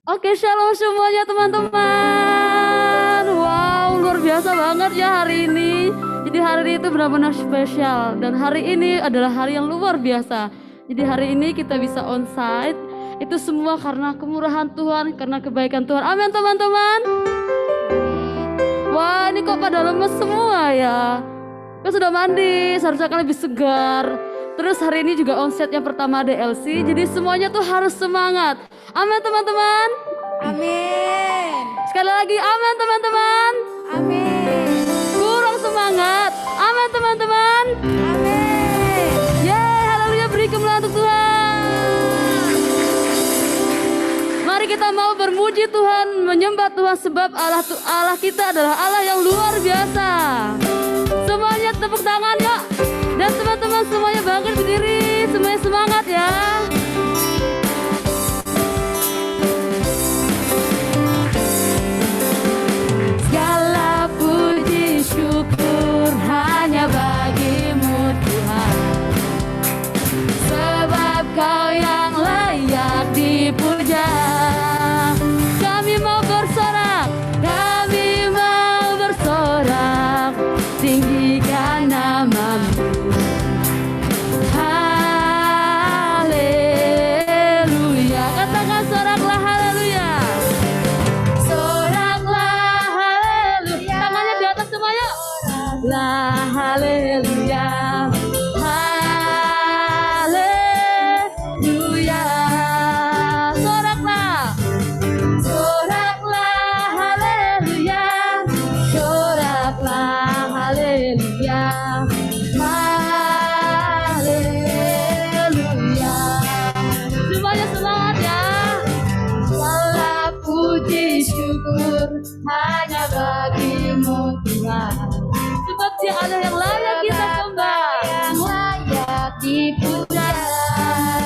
Oke, shalom semuanya teman-teman. Wow, luar biasa banget ya hari ini. Jadi hari ini itu benar-benar spesial. Dan hari ini adalah hari yang luar biasa. Jadi hari ini kita bisa onsite. Itu semua karena kemurahan Tuhan, karena kebaikan Tuhan. Amin teman-teman. Wah, ini kok pada lemes semua ya. Kan sudah mandi, seharusnya kan lebih segar. Terus hari ini juga onsite yang pertama DLC. Jadi semuanya tuh harus semangat. Amin teman-teman. Amin. Sekali lagi amin teman-teman. Amin. Kurang semangat. Amin teman-teman. Amin. Yeay, haleluya, beri kemuliaan untuk Tuhan. Mari kita mau bermuji Tuhan, menyembah Tuhan sebab Allah kita adalah Allah yang luar biasa. Semuanya tepuk tangan yuk. Dan teman-teman semuanya bangkit berdiri, semuanya semangat ya. Segala puji syukur hanya bagimu Tuhan, sebab Kau yang layak dipuja. Kami mau bersorak, tinggikan nama-Mu. Haleluya. Katakan soraklah haleluya. Soraklah haleluya. Tangannya di atas semua yuk. Soraklah haleluya. Haleluya. Soraklah. Soraklah haleluya. Soraklah haleluya. Haleluya. Semuanya semangat ya. Segala puji syukur hanya bagimu Tuhan, sebab Dia Allah yang layak kita sembah, yang layak dipuja.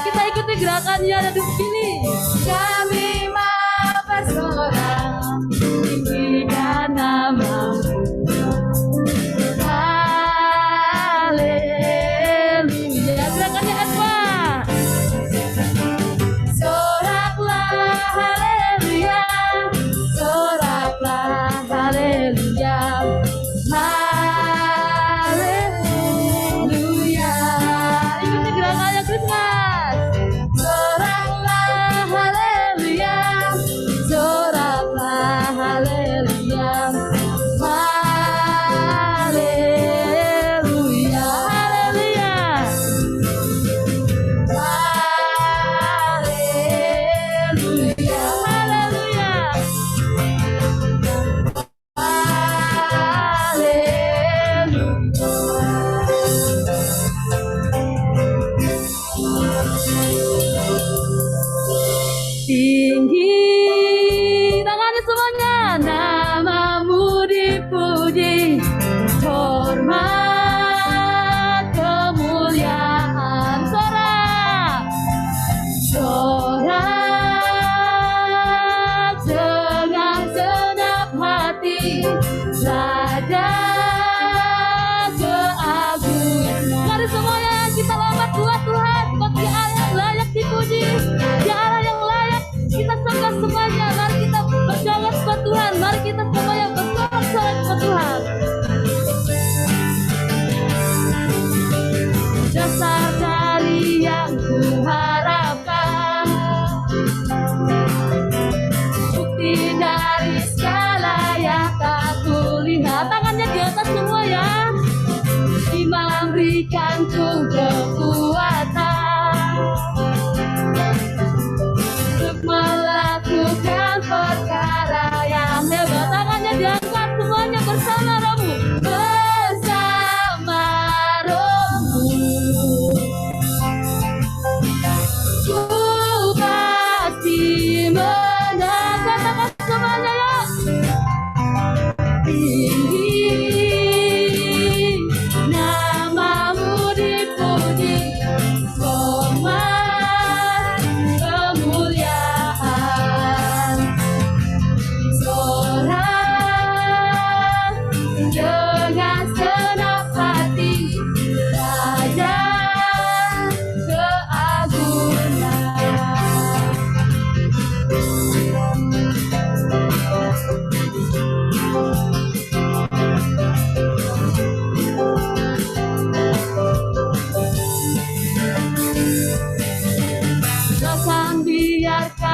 Kita ikuti gerakannya ada di sini. Kami mau bersorak, tinggikan nama-Mu. Haleluya. Gerakannya apa? Soraklah haleluya. Soraklah haleluya. Haleluya. Ikuti gerakannya Christmas. Soraklah haleluya.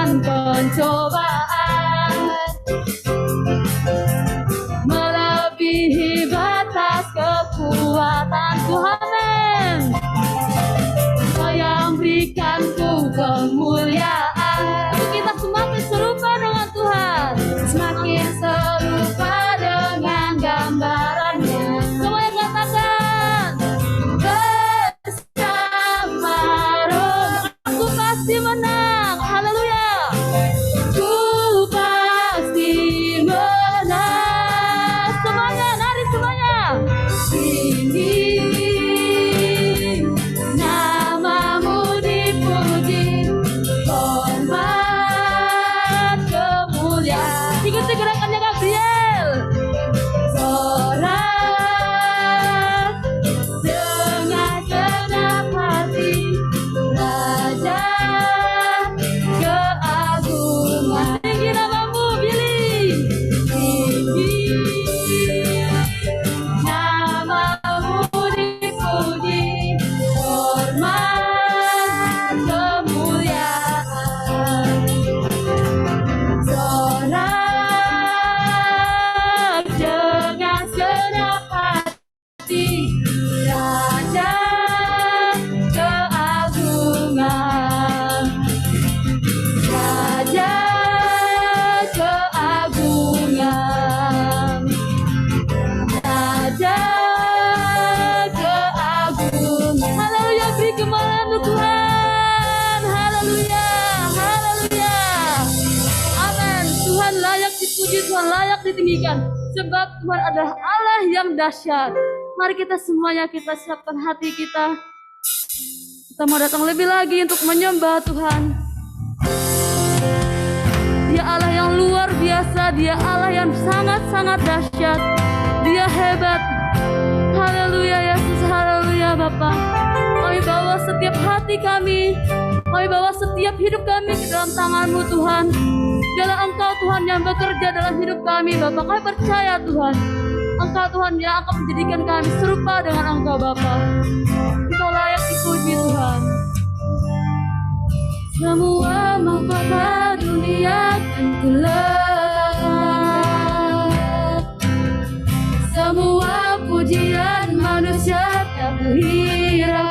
dengan pencobaan, melebihi batas kekuatanku. Amin. Kau yang berikanku kemuliaan. Kita semakin serupa dengan Tuhan, semakin serupa dengan gambarannya. Semua yang katakan bersama Roh, aku pasti menang. Haleluya. Ku pasti menang. Semuanya, nari semuanya. Tinggi namamu dipuji, hormat kemuliaan. Ikuti gerakannya Gabriel. Sorak dengan genap hati, Raja keagungan. Tinggi namamu, Billy. Tinggi namamu dipuji, hormat kemuliaan. Sorak dengan genap hati, Raja keagungan. Raja keagungan. Raja keagungan. Haleluya, beri kemuliaan untuk Tuhan. Haleluya, haleluya. Amin. Tuhan layak dipuji, Tuhan layak ditinggikan, sebab Tuhan adalah Allah yang dahsyat. Mari kita semuanya, kita siapkan hati kita. Kita mau datang lebih lagi untuk menyembah Tuhan. Dia Allah yang luar biasa, Dia Allah yang sangat-sangat dahsyat. Dia hebat. Haleluya Yesus, haleluya Bapa. Kami bawa setiap hati kami, kami bawa setiap hidup kami ke dalam tangan-Mu Tuhan. Dalam Engkau Tuhan yang bekerja dalam hidup kami Bapa. Kami percaya Tuhan, Engkau Tuhan yang akan menjadikan kami serupa dengan Engkau Bapa. Engkau layak dipuji Tuhan. Semua mahkota dunia kan kuletakkan, semua pujian manusia tak kuhiraukan,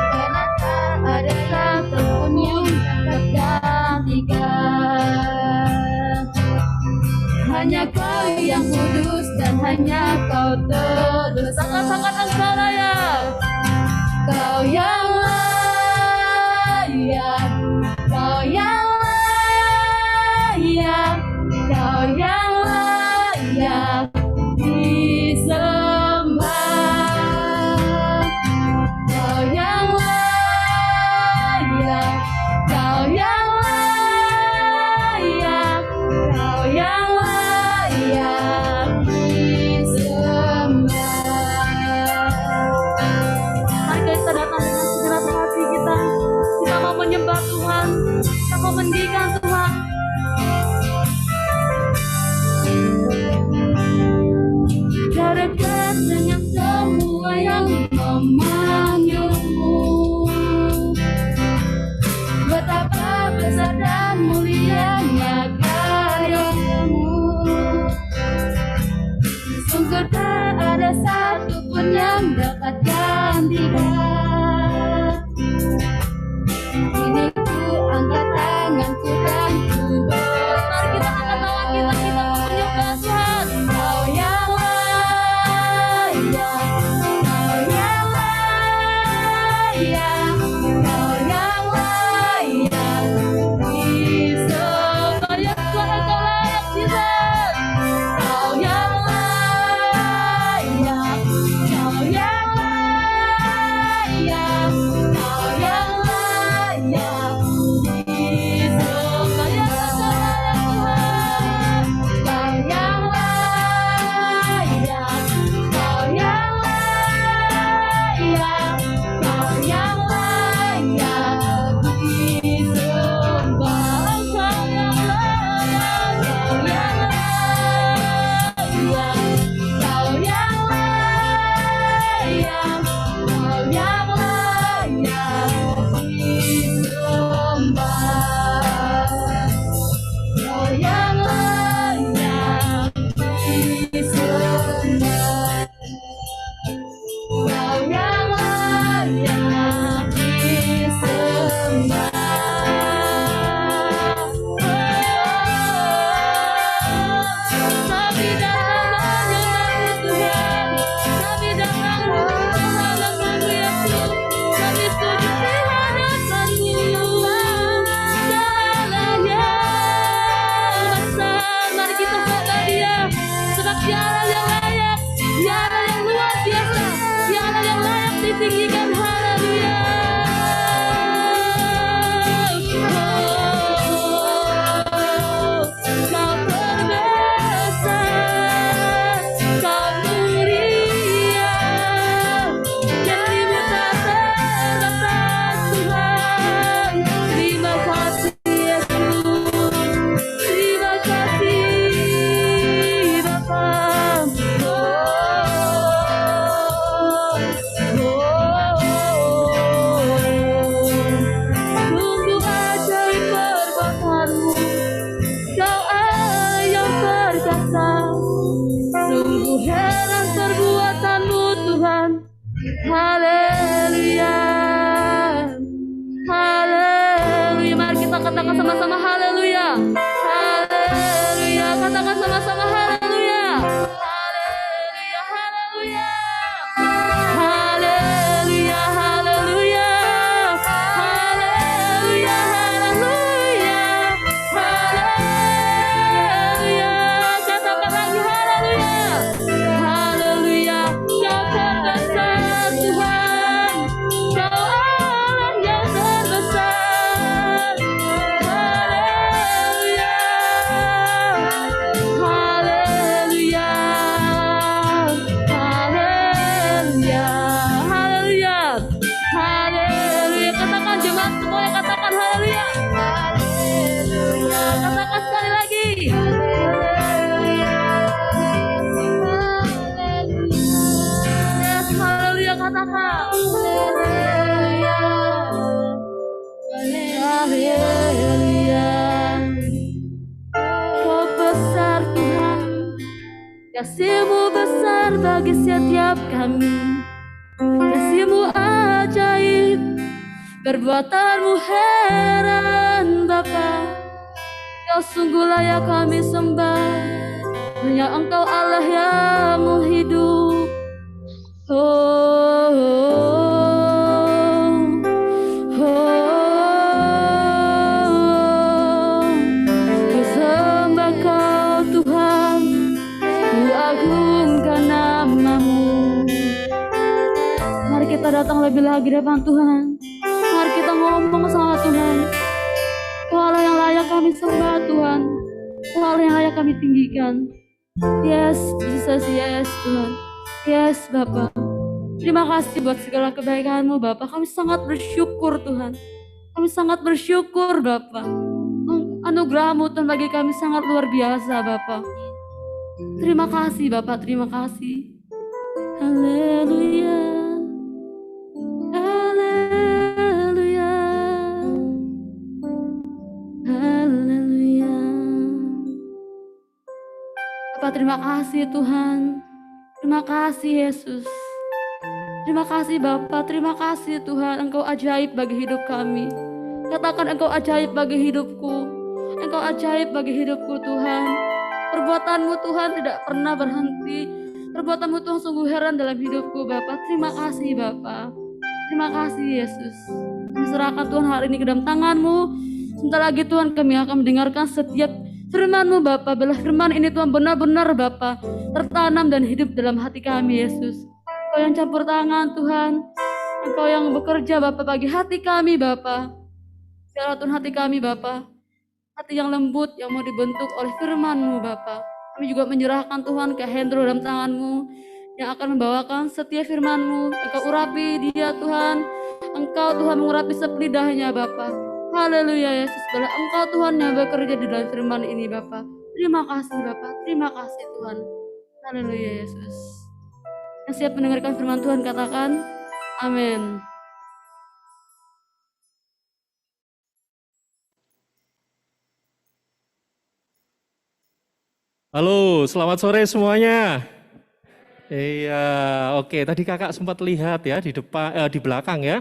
karena tak ada satu pun yang dapat gantikan. Hanya Kau yang kudus dan hanya Kau terus. Sangat-sangat Engkau layak. Kau yang layak, Kau yang layak, Kau yang layak disembah. Kau yang layak, Kau yang layak, Kau yang layak disembah. Mari kita datang dengan sama-sama haleluya. Haleluya. Katakan sama-sama haleluya. Haleluya, haleluya. Haleluya, haleluya. Haleluya, haleluya. Haleluya. Katakan lagi haleluya. Haleluya. Kau terbesar Tuhan. Kau Allah yang terbesar. Haleluya. Haleluya. Haleluya. Haleluya. Haleluya. Katakan jemaat semuanya, katakan haleluya. Haleluya. Katakan sekali lagi. Yes, haleluya, katakan. Haleluya. Kau besar Tuhan, kasih-Mu besar bagi setiap kami. Kasih-Mu ajaib, perbuatan-Mu heran Bapa. Kau sungguh layak kami sembah, hanya Engkau Allah yang menghidup. Oh, oh, oh. Ku sembah Kau Tuhan, ku agungkan nama-Mu. Mari kita datang lebih lagi depan Tuhan. Mari kita ngomong sama Tuhan. Kau Allah yang layak kami sembah Tuhan. Kau Allah yang layak kami tinggikan. Yes, Jesus, yes Tuhan. Yes Bapa. Terima kasih buat segala kebaikan-Mu Bapa. Kami sangat bersyukur Tuhan. Kami sangat bersyukur Bapa. Anugerah-Mu Tuhan bagi kami sangat luar biasa Bapa. Terima kasih Bapa, terima kasih. Haleluya. Haleluya. Haleluya. Bapa, terima kasih Tuhan. Terima kasih Yesus. Terima kasih Bapa, terima kasih Tuhan. Engkau ajaib bagi hidup kami. Katakan Engkau ajaib bagi hidupku. Engkau ajaib bagi hidupku Tuhan. Perbuatan-Mu Tuhan tidak pernah berhenti. Perbuatan-Mu Tuhan sungguh heran dalam hidupku Bapa. Terima kasih Bapa. Terima kasih Yesus. Kami serahkan Tuhan hari ini ke dalam tangan-Mu. Sebentar lagi Tuhan kami akan mendengarkan setiap firman-Mu Bapa. Bila firman ini Tuhan benar-benar Bapa tertanam dan hidup dalam hati kami Yesus. Engkau yang campur tangan Tuhan. Engkau yang bekerja Bapa bagi hati kami Bapa. Biarlah Tuhan hati kami Bapa, hati yang lembut yang mau dibentuk oleh firman-Mu Bapa. Kami juga menyerahkan Tuhan ke Hendro dalam tangan-Mu yang akan membawakan setiap firman-Mu. Engkau urapi dia Tuhan. Engkau Tuhan mengurapi setiap lidahnya Bapa. Haleluya Yesus. Bila Engkau Tuhan yang bekerja di dalam firman ini Bapa. Terima kasih Bapa. Terima kasih Tuhan. Haleluya Yesus. Yang siap mendengarkan firman Tuhan katakan amin. Halo, selamat sore semuanya. Iya, oke. Tadi kakak sempat lihat ya di depan, di belakang ya.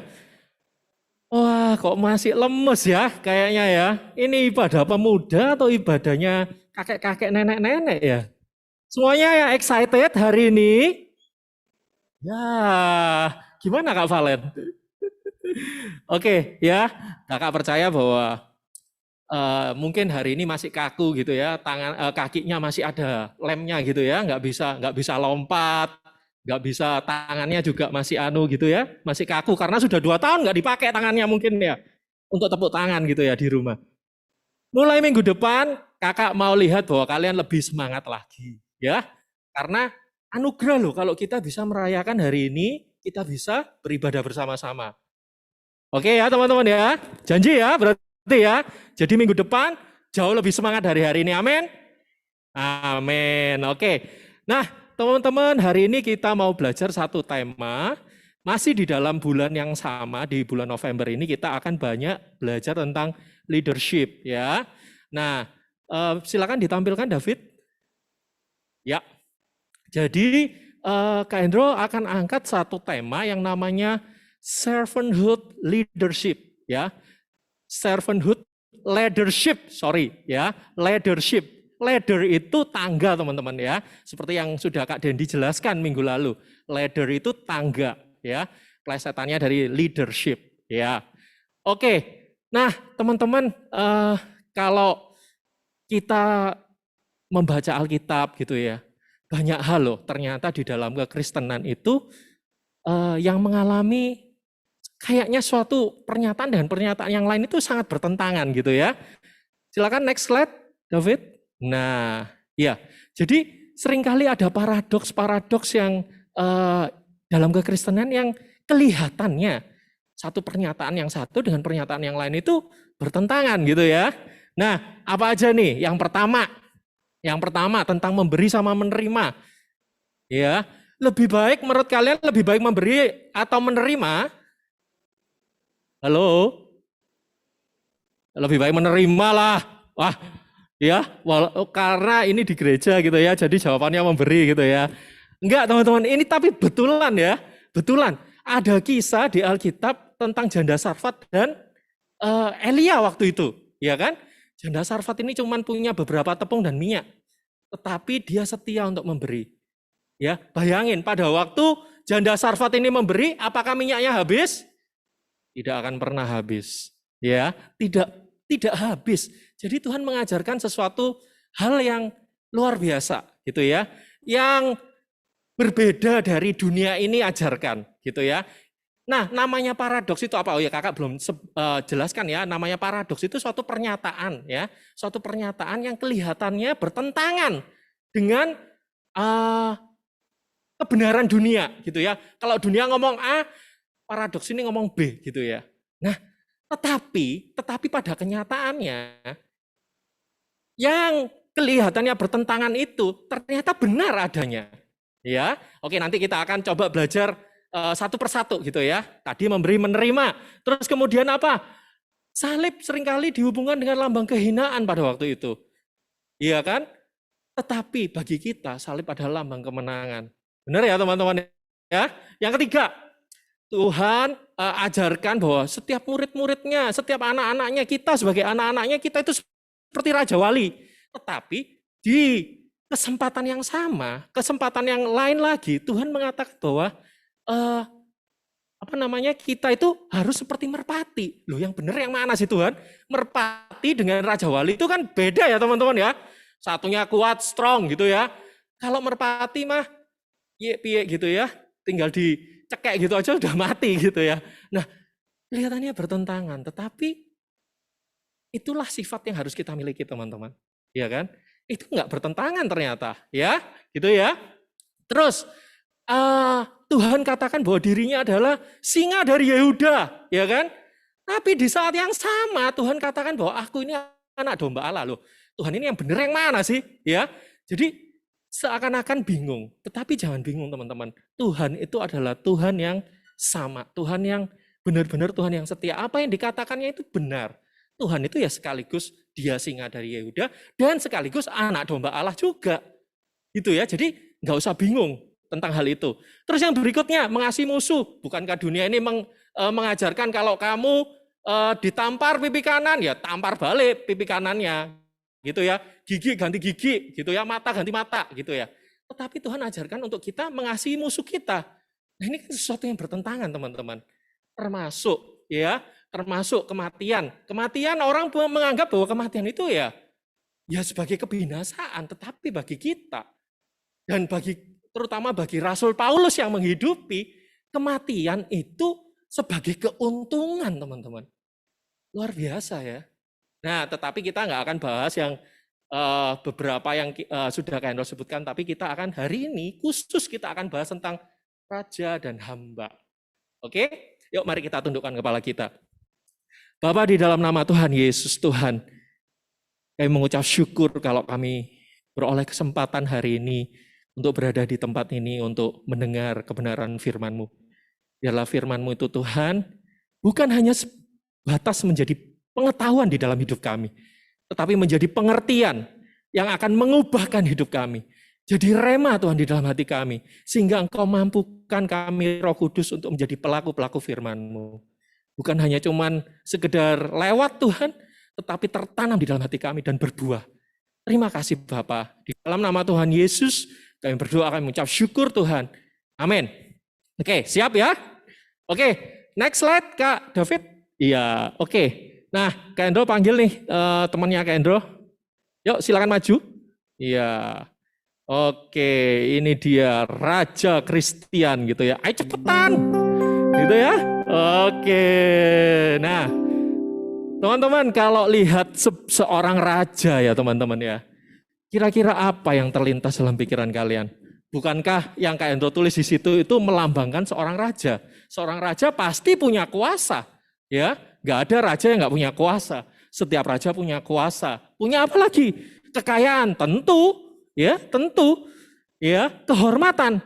Wah, kok masih lemes ya kayaknya ya. Ini ibadah pemuda atau ibadahnya kakek-kakek nenek-nenek ya? Semuanya ya excited hari ini? Ya, gimana Kak Valen? Oke ya, kakak percaya bahwa mungkin hari ini masih kaku gitu ya, kakinya masih ada lemnya gitu ya, nggak bisa lompat, nggak bisa, tangannya juga masih gitu ya, masih kaku karena sudah 2 tahun nggak dipakai tangannya mungkin ya untuk tepuk tangan gitu ya di rumah. Mulai minggu depan kakak mau lihat bahwa kalian lebih semangat lagi ya, karena anugerah loh kalau kita bisa merayakan hari ini, kita bisa beribadah bersama-sama. Oke ya teman-teman ya, janji ya berarti ya. Jadi minggu depan jauh lebih semangat dari hari ini, amin? Amin, oke. Nah teman-teman, hari ini kita mau belajar satu tema, masih di dalam bulan yang sama, di bulan November ini kita akan banyak belajar tentang leadership ya. Nah silakan ditampilkan David. Ya, jadi Kak Hendro akan angkat satu tema yang namanya servanthood leadership ya. Servanthood leadership, leadership. Ladder itu tangga teman-teman ya. Seperti yang sudah Kak Dendi jelaskan minggu lalu. Ladder itu tangga ya. Plesetannya dari leadership ya. Oke. Nah, teman-teman kalau kita membaca Alkitab gitu ya. Banyak hal loh ternyata di dalam kekristenan itu yang mengalami kayaknya suatu pernyataan dengan pernyataan yang lain itu sangat bertentangan gitu ya. Silakan next slide, David. Nah, ya. Jadi seringkali ada paradoks yang dalam kekristenan yang kelihatannya satu pernyataan yang satu dengan pernyataan yang lain itu bertentangan gitu ya. Nah, apa aja nih? Yang pertama tentang memberi sama menerima. Ya, lebih baik menurut kalian lebih baik memberi atau menerima? Halo? Lebih baik menerima lah. Wah, ya, karena ini di gereja gitu ya, jadi jawabannya memberi gitu ya. Enggak teman-teman, ini tapi betulan ya, betulan. Ada kisah di Alkitab tentang janda Sarfat dan Elia waktu itu, ya kan? Janda Sarfat ini cuma punya beberapa tepung dan minyak, tetapi dia setia untuk memberi. Ya, bayangin pada waktu janda Sarfat ini memberi, apakah minyaknya habis? Tidak akan pernah habis, ya, tidak habis. Jadi Tuhan mengajarkan sesuatu hal yang luar biasa gitu ya, yang berbeda dari dunia ini ajarkan gitu ya. Nah, namanya paradoks itu apa? Oh ya, kakak belum jelaskan ya. Namanya paradoks itu suatu pernyataan ya, suatu pernyataan yang kelihatannya bertentangan dengan kebenaran dunia gitu ya. Kalau dunia ngomong A, paradoks ini ngomong B gitu ya. Nah, tetapi pada kenyataannya yang kelihatannya bertentangan itu ternyata benar adanya. Ya, oke, nanti kita akan coba belajar satu persatu gitu ya. Tadi memberi menerima, terus kemudian apa? Salib seringkali dihubungkan dengan lambang kehinaan pada waktu itu, iya kan? Tetapi bagi kita salib adalah lambang kemenangan. Benar ya teman-teman ya? Yang ketiga, Tuhan ajarkan bahwa setiap murid-muridnya, setiap anak-anaknya, kita sebagai anak-anaknya kita itu seperti Raja Wali. Tetapi di kesempatan yang sama, kesempatan yang lain lagi, Tuhan mengatakan bahwa kita itu harus seperti merpati. Loh, yang benar yang mana sih Tuhan? Merpati dengan Raja Wali itu kan beda ya teman-teman ya. Satunya kuat, strong gitu ya. Kalau merpati mah piye gitu ya, tinggal dicekek gitu aja udah mati gitu ya. Nah, kelihatannya bertentangan, tetapi itulah sifat yang harus kita miliki teman-teman. Ya kan? Itu enggak bertentangan ternyata, ya, gitu ya. Terus Tuhan katakan bahwa dirinya adalah singa dari Yehuda, ya kan? Tapi di saat yang sama Tuhan katakan bahwa aku ini anak domba Allah loh. Tuhan ini yang benar yang mana sih, ya? Jadi seakan-akan bingung, tetapi jangan bingung teman-teman. Tuhan itu adalah Tuhan yang sama, Tuhan yang benar-benar Tuhan yang setia. Apa yang dikatakannya itu benar. Tuhan itu ya sekaligus dia singa dari Yehuda dan sekaligus anak domba Allah juga. Gitu ya. Jadi nggak usah bingung tentang hal itu. Terus yang berikutnya, mengasihi musuh. Bukankah dunia ini mengajarkan kalau kamu ditampar pipi kanan, ya tampar balik pipi kanannya. Gitu ya. Gigi ganti gigi, gitu ya. Mata ganti mata, gitu ya. Tetapi Tuhan ajarkan untuk kita mengasihi musuh kita. Nah, ini kan sesuatu yang bertentangan, teman-teman. Termasuk kematian. Kematian orang menganggap bahwa kematian itu ya sebagai kebinasaan, tetapi bagi kita dan terutama bagi Rasul Paulus yang menghidupi, kematian itu sebagai keuntungan, teman-teman. Luar biasa ya. Nah, tetapi kita nggak akan bahas yang beberapa yang sudah Kak Hendro sebutkan, tapi kita akan hari ini khusus kita akan bahas tentang raja dan hamba. Oke? Yuk mari kita tundukkan kepala kita. Bapa, di dalam nama Tuhan Yesus, Tuhan, kami mengucap syukur kalau kami beroleh kesempatan hari ini untuk berada di tempat ini, untuk mendengar kebenaran firman-Mu. Biarlah firman-Mu itu Tuhan, bukan hanya sebatas menjadi pengetahuan di dalam hidup kami, tetapi menjadi pengertian yang akan mengubahkan hidup kami. Jadi rema Tuhan di dalam hati kami, sehingga Engkau mampukan kami Roh Kudus untuk menjadi pelaku-pelaku firman-Mu. Bukan hanya cuman sekedar lewat Tuhan, tetapi tertanam di dalam hati kami dan berbuah. Terima kasih Bapa. Di dalam nama Tuhan Yesus, kami berdoa, kami mengucap syukur Tuhan. Amin. Oke, siap ya? Oke, next slide Kak David. Iya, oke. Nah, Kak Endro panggil nih temannya Kak Endro. Yuk, silakan maju. Iya. Oke, ini dia Raja Christian gitu ya. Ayo cepetan. Gitu ya. Oke. Nah, teman-teman kalau lihat seorang raja ya teman-teman ya. Kira-kira apa yang terlintas dalam pikiran kalian? Bukankah yang Kak Endro tulis di situ itu melambangkan seorang raja? Seorang raja pasti punya kuasa. Ya, nggak ada raja yang nggak punya kuasa. Setiap raja punya kuasa. Punya apa lagi? Kekayaan, tentu. Ya, tentu. Ya, kehormatan.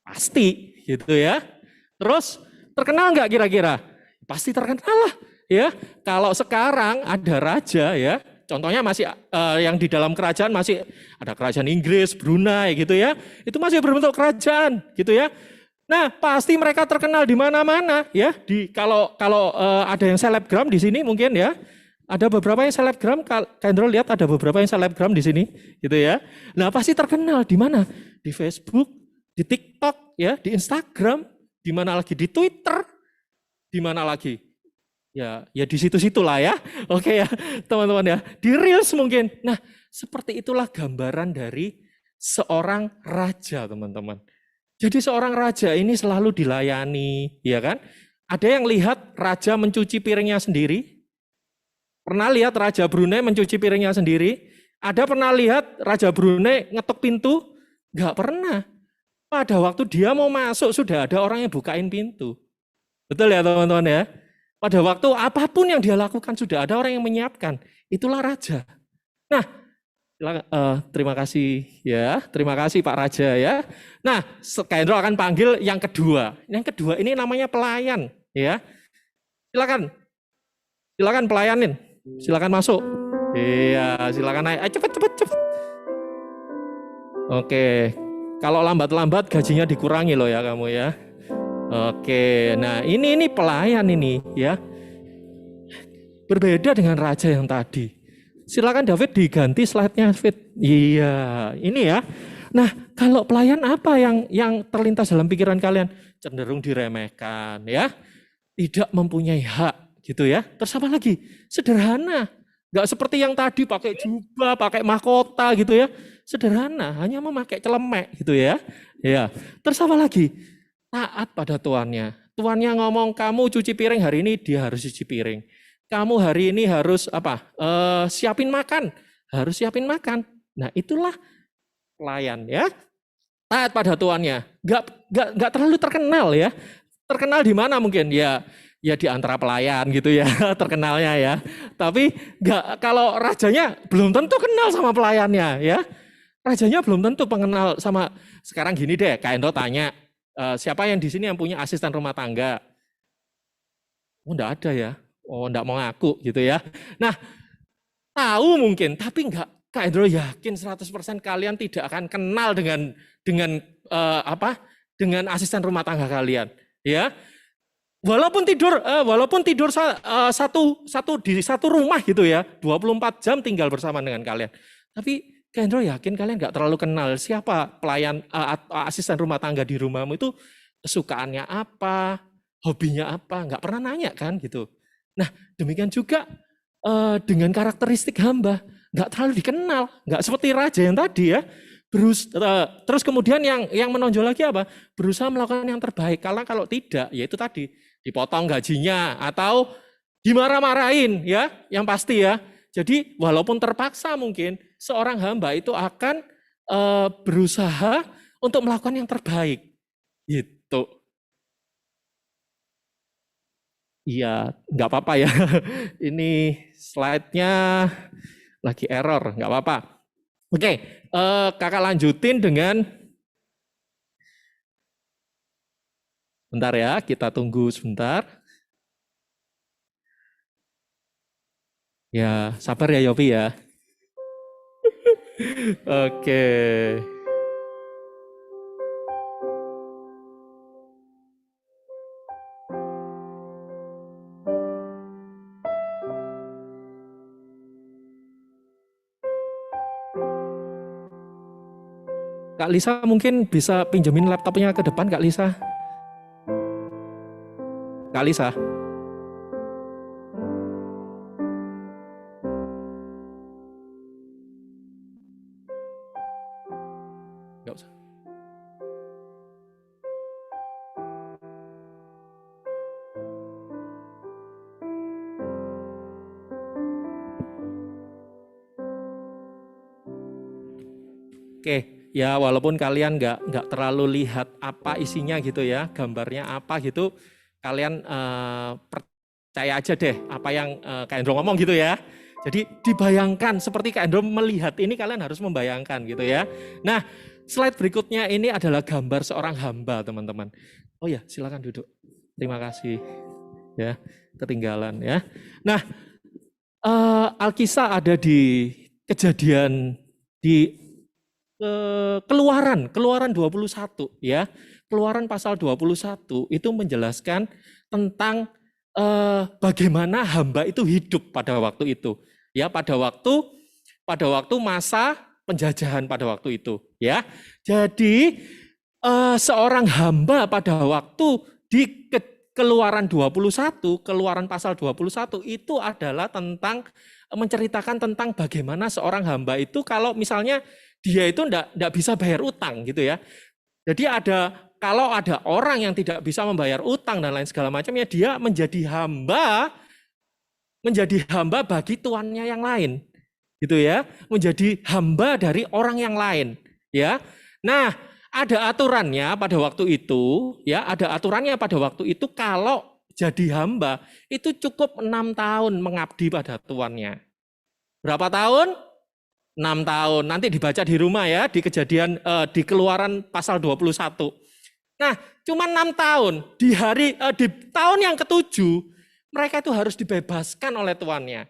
Pasti, gitu ya. Terus, terkenal nggak kira-kira? Pasti terkenal lah. Ya, kalau sekarang ada raja ya, contohnya masih yang di dalam kerajaan masih ada kerajaan Inggris, Brunei gitu ya. Itu masih berbentuk kerajaan gitu ya. Nah, pasti mereka terkenal di mana-mana ya. Kalau ada yang selebgram di sini mungkin ya. Ada beberapa yang selebgram, Kendro lihat ada beberapa yang selebgram di sini gitu ya. Nah, pasti terkenal di mana? Di Facebook, di TikTok ya, di Instagram, di mana lagi di Twitter, di mana lagi? Ya di situ-situ lah ya. Oke ya, teman-teman ya. Di Reels mungkin. Nah, seperti itulah gambaran dari seorang raja, teman-teman. Jadi seorang raja ini selalu dilayani, ya kan? Ada yang lihat raja mencuci piringnya sendiri? Pernah lihat Raja Brunei mencuci piringnya sendiri? Ada pernah lihat Raja Brunei ngetok pintu? Enggak pernah. Pada waktu dia mau masuk sudah ada orang yang bukain pintu. Betul ya teman-teman ya? Pada waktu apapun yang dia lakukan sudah ada orang yang menyiapkan. Itulah raja. Nah, terima kasih ya, terima kasih Pak Raja ya. Nah, Kak Hendro akan panggil yang kedua. Yang kedua ini namanya pelayan ya. Silakan pelayanin. Silakan masuk. Iya, silakan naik. Cepet. Oke. Kalau lambat-lambat gajinya dikurangi loh ya kamu ya. Oke. Nah, ini pelayan ini ya. Berbeda dengan raja yang tadi. Silakan David diganti slide-nya, David. Iya, ini ya. Nah, kalau pelayan apa yang terlintas dalam pikiran kalian? Cenderung diremehkan ya. Tidak mempunyai hak. Gitu ya. Terus apa lagi? Sederhana. Enggak seperti yang tadi pakai jubah, pakai mahkota gitu ya. Sederhana, hanya memakai celemek gitu ya. Ya. Terus apa lagi? Taat pada tuannya. Tuannya ngomong kamu cuci piring hari ini, dia harus cuci piring. Kamu hari ini harus apa? Siapin makan. Harus siapin makan. Nah, itulah pelayan ya. Taat pada tuannya. Enggak terlalu terkenal ya. Terkenal di mana mungkin? Ya di antara pelayan gitu ya, terkenalnya ya. Tapi kalau rajanya belum tentu kenal sama pelayannya ya. Rajanya belum tentu pengenal sama. Sekarang gini deh, Kak Endo tanya, siapa yang di sini yang punya asisten rumah tangga? Oh, enggak ada ya. Oh, enggak mau ngaku gitu ya. Nah, tahu mungkin, tapi enggak. Kak Endo yakin 100% kalian tidak akan kenal dengan dengan asisten rumah tangga kalian, ya. Walaupun tidur di satu rumah gitu ya, 24 jam tinggal bersama dengan kalian. Tapi Kendro yakin kalian nggak terlalu kenal siapa pelayan asisten rumah tangga di rumahmu itu kesukaannya apa, hobinya apa, nggak pernah nanya kan gitu. Nah demikian juga dengan karakteristik hamba, nggak terlalu dikenal, nggak seperti raja yang tadi ya. Terus kemudian yang menonjol lagi apa? Berusaha melakukan yang terbaik. Kalau tidak, ya itu tadi dipotong gajinya atau dimarah-marahin ya, yang pasti ya. Jadi walaupun terpaksa mungkin seorang hamba itu akan berusaha untuk melakukan yang terbaik. Gitu. Iya, nggak apa-apa ya. Ini slide-nya lagi error, nggak apa-apa. Oke, kakak lanjutin dengan, bentar ya, kita tunggu sebentar. Ya, sabar ya Yopi ya. Oke. Kak Lisa mungkin bisa pinjemin laptopnya ke depan, Kak Lisa. Kak Lisa. Nggak usah. Oke, ya walaupun kalian nggak terlalu lihat apa isinya gitu ya, gambarnya apa gitu, kalian percaya aja deh apa yang Kak Endro ngomong gitu ya. Jadi dibayangkan seperti Kak Endro melihat ini, kalian harus membayangkan gitu ya. Nah, slide berikutnya ini adalah gambar seorang hamba, teman-teman. Oh ya, silakan duduk. Terima kasih. Ya, ketinggalan ya. Nah, Alkisah ada di Kejadian di Keluaran 21 ya. Keluaran pasal 21 itu menjelaskan tentang bagaimana hamba itu hidup pada waktu itu. Ya, pada waktu masa penjajahan pada waktu itu, ya. Jadi seorang hamba pada waktu di Keluaran 21, Keluaran pasal 21 itu adalah tentang menceritakan tentang bagaimana seorang hamba itu kalau misalnya dia itu enggak bisa bayar utang gitu ya. Jadi kalau ada orang yang tidak bisa membayar utang dan lain segala macamnya, dia menjadi hamba bagi tuannya yang lain. Gitu ya. Menjadi hamba dari orang yang lain, ya. Nah, ada aturannya pada waktu itu, ya, ada aturannya pada waktu itu kalau jadi hamba itu cukup 6 tahun mengabdi pada tuannya. Berapa tahun? 6 tahun. Nanti dibaca di rumah ya, di Kejadian di Keluaran pasal 21. Nah, cuma 6 tahun. Di tahun yang ke-7 mereka itu harus dibebaskan oleh tuannya.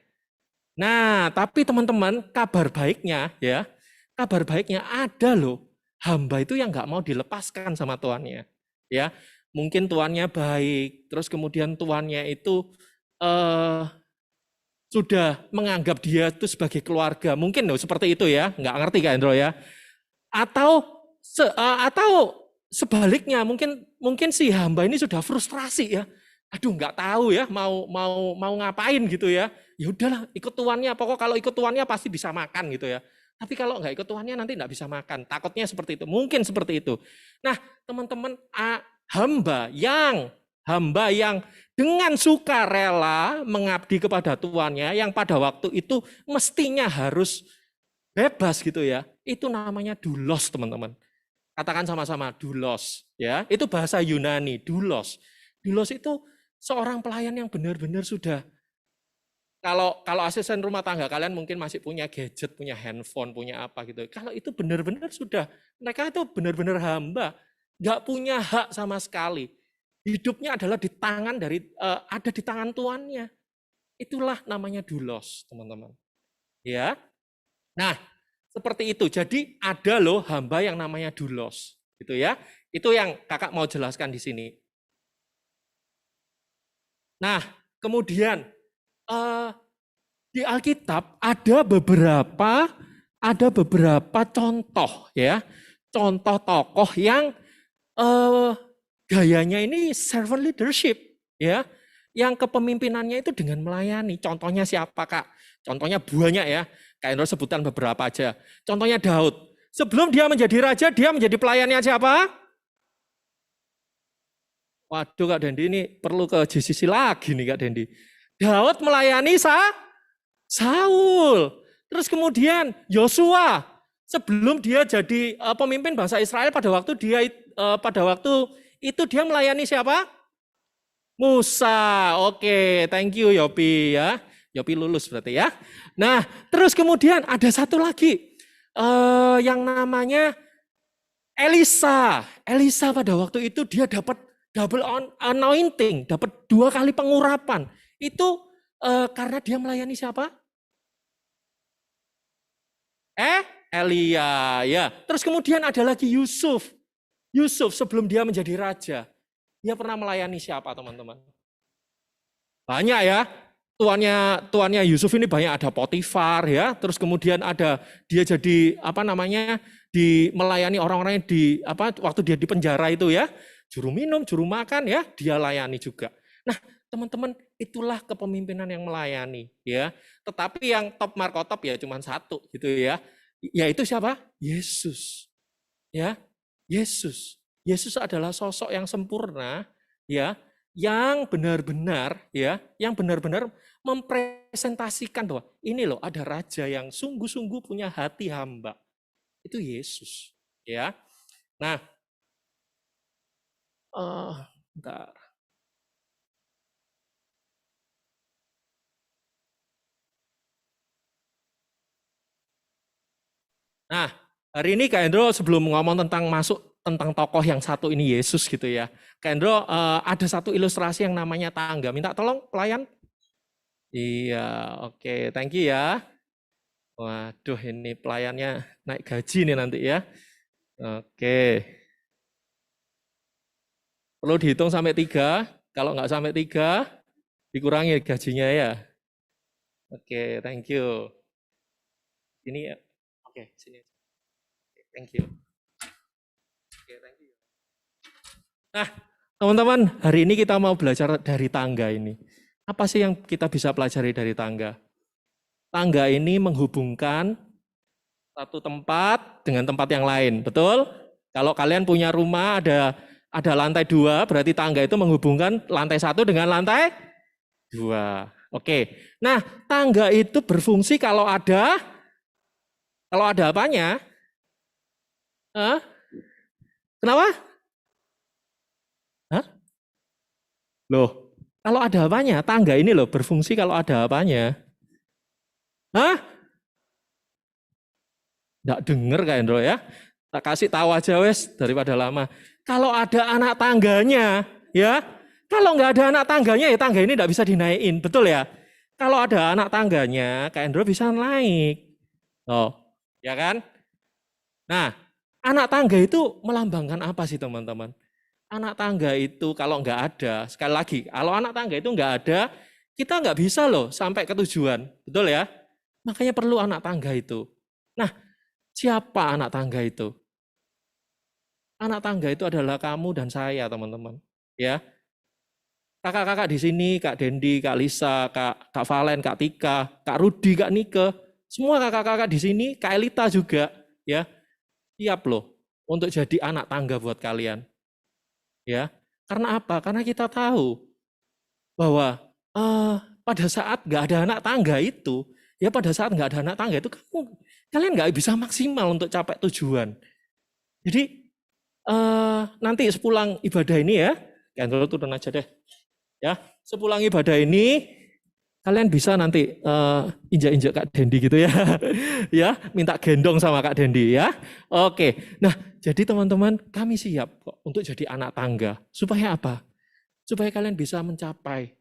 Nah, tapi teman-teman, kabar baiknya ya, kabar baiknya ada loh. Hamba itu yang nggak mau dilepaskan sama tuannya. Ya, mungkin tuannya baik, terus kemudian tuannya itu sudah menganggap dia itu sebagai keluarga, mungkin loh seperti itu ya, nggak ngerti Kak Endro ya. Atau sebaliknya, mungkin si hamba ini sudah frustrasi ya, aduh nggak tahu ya mau ngapain gitu ya. Ya udahlah ikut tuannya, pokok kalau ikut tuannya pasti bisa makan gitu ya. Tapi kalau nggak ikut tuannya nanti nggak bisa makan, takutnya seperti itu, mungkin seperti itu. Nah teman-teman, hamba yang dengan sukarela mengabdi kepada tuannya, yang pada waktu itu mestinya harus bebas gitu ya, itu namanya doulos, teman-teman. Katakan sama-sama, doulos ya. Itu bahasa Yunani, doulos. Doulos itu seorang pelayan yang benar-benar sudah, kalau asisten rumah tangga kalian mungkin masih punya gadget, punya handphone, punya apa gitu. Kalau itu benar-benar sudah, mereka itu benar-benar hamba, nggak punya hak sama sekali. Hidupnya adalah ada di tangan tuannya. Itulah namanya doulos, teman-teman. Ya. Nah, seperti itu. Jadi ada loh hamba yang namanya doulos, gitu ya. Itu yang kakak mau jelaskan di sini. Nah, kemudian di Alkitab ada beberapa contoh ya, contoh tokoh yang gayanya ini servant leadership ya, yang kepemimpinannya itu dengan melayani. Contohnya siapa Kak? Contohnya banyak ya, Kak Endro sebutkan beberapa aja. Contohnya Daud. Sebelum dia menjadi raja, dia menjadi pelayannya siapa? Waduh Kak Dendi, ini perlu ke JCC lagi nih Kak Dendi. Daud melayani Saul. Terus kemudian Yosua, sebelum dia jadi pemimpin bangsa Israel, pada waktu itu dia melayani siapa? Musa. Oke, thank you Yopi ya. Yopi lulus berarti ya. Nah, terus kemudian ada satu lagi yang namanya Elisa. Elisa pada waktu itu dia dapat double anointing, dapat 2 kali pengurapan. Itu karena dia melayani siapa? Elia ya. Terus kemudian ada lagi Yusuf. Yusuf sebelum dia menjadi raja, dia pernah melayani siapa teman-teman? Banyak ya. tuannya Yusuf ini banyak ada Potifar ya, terus kemudian ada dia jadi melayani orang-orang yang waktu dia di penjara itu ya, juru minum, juru makan ya, dia layani juga. Nah, teman-teman, itulah kepemimpinan yang melayani ya. Tetapi yang top markotop ya cuma satu gitu ya. Yaitu siapa? Yesus. Ya. Yesus. Yesus adalah sosok yang sempurna ya, yang benar-benar mempresentasikan bahwa ini loh ada raja yang sungguh-sungguh punya hati hamba. Itu Yesus, ya. Nah, bentar. Nah, hari ini Kak Hendro sebelum ngomong tentang tokoh yang satu ini Yesus gitu ya. Kak Hendro ada satu ilustrasi yang namanya tangga. Minta tolong pelayan. Iya, oke, thank you ya. Waduh, ini pelayannya naik gaji nih nanti ya. Oke. Perlu dihitung sampai 3. Kalau nggak sampai 3, dikurangi gajinya ya. Oke, thank you. Ini ya. Oke, sini. Thank you. Oke, thank you. Nah, teman-teman, hari ini kita mau belajar dari tangga ini. Apa sih yang kita bisa pelajari dari tangga? Tangga ini menghubungkan satu tempat dengan tempat yang lain, betul? Kalau kalian punya rumah ada lantai 2, berarti tangga itu menghubungkan lantai 1 dengan lantai 2. Oke. Nah, tangga itu berfungsi kalau ada apanya? Kenapa? Loh, kalau ada apanya? Tangga ini loh berfungsi kalau ada apanya? Nggak denger Kak Hendro ya? Tak kasih tahu aja wes daripada lama. Kalau ada anak tangganya, ya. Kalau nggak ada anak tangganya, ya tangga ini nggak bisa dinaikin, betul ya? Kalau ada anak tangganya, Kak Hendro bisa naik. Oh, ya kan? Nah, anak tangga itu melambangkan apa sih teman-teman? Anak tangga itu kalau nggak ada, sekali lagi, kalau anak tangga itu nggak ada, kita nggak bisa loh sampai ke tujuan, betul ya? Makanya perlu anak tangga itu. Nah, siapa anak tangga itu? Anak tangga itu adalah kamu dan saya, teman-teman. Ya, kakak-kakak di sini, Kak Dendi, Kak Lisa, Kak Valen, Kak Tika, Kak Rudi, Kak Nike, semua kakak-kakak di sini, Kak Elita juga, ya. Siap loh untuk jadi anak tangga buat kalian. Ya, karena apa? Karena kita tahu bahwa pada saat nggak ada anak tangga itu, ya pada saat nggak ada anak tangga itu kalian nggak bisa maksimal untuk capai tujuan. Jadi nanti sepulang ibadah ini ya, Kendro turun aja deh. Ya, sepulang ibadah ini kalian bisa nanti injak-injak Kak Dendi gitu ya. Ya, minta gendong sama Kak Dendi ya. Oke. Nah, jadi teman-teman, kami siap kok untuk jadi anak tangga. Supaya apa? Supaya kalian bisa mencapai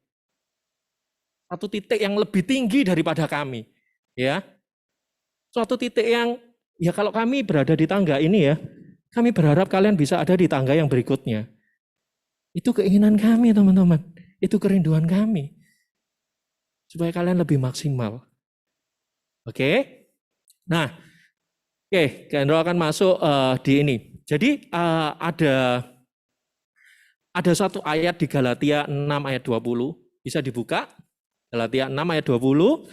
satu titik yang lebih tinggi daripada kami. Ya. Suatu titik yang ya kalau kami berada di tangga ini ya, kami berharap kalian bisa ada di tangga yang berikutnya. Itu keinginan kami, teman-teman. Itu kerinduan kami. Supaya kalian lebih maksimal. Oke? Nah, oke, Kendro akan masuk di ini. Jadi ada satu ayat di Galatia 6 ayat 20. Bisa dibuka? Galatia 6 ayat 20.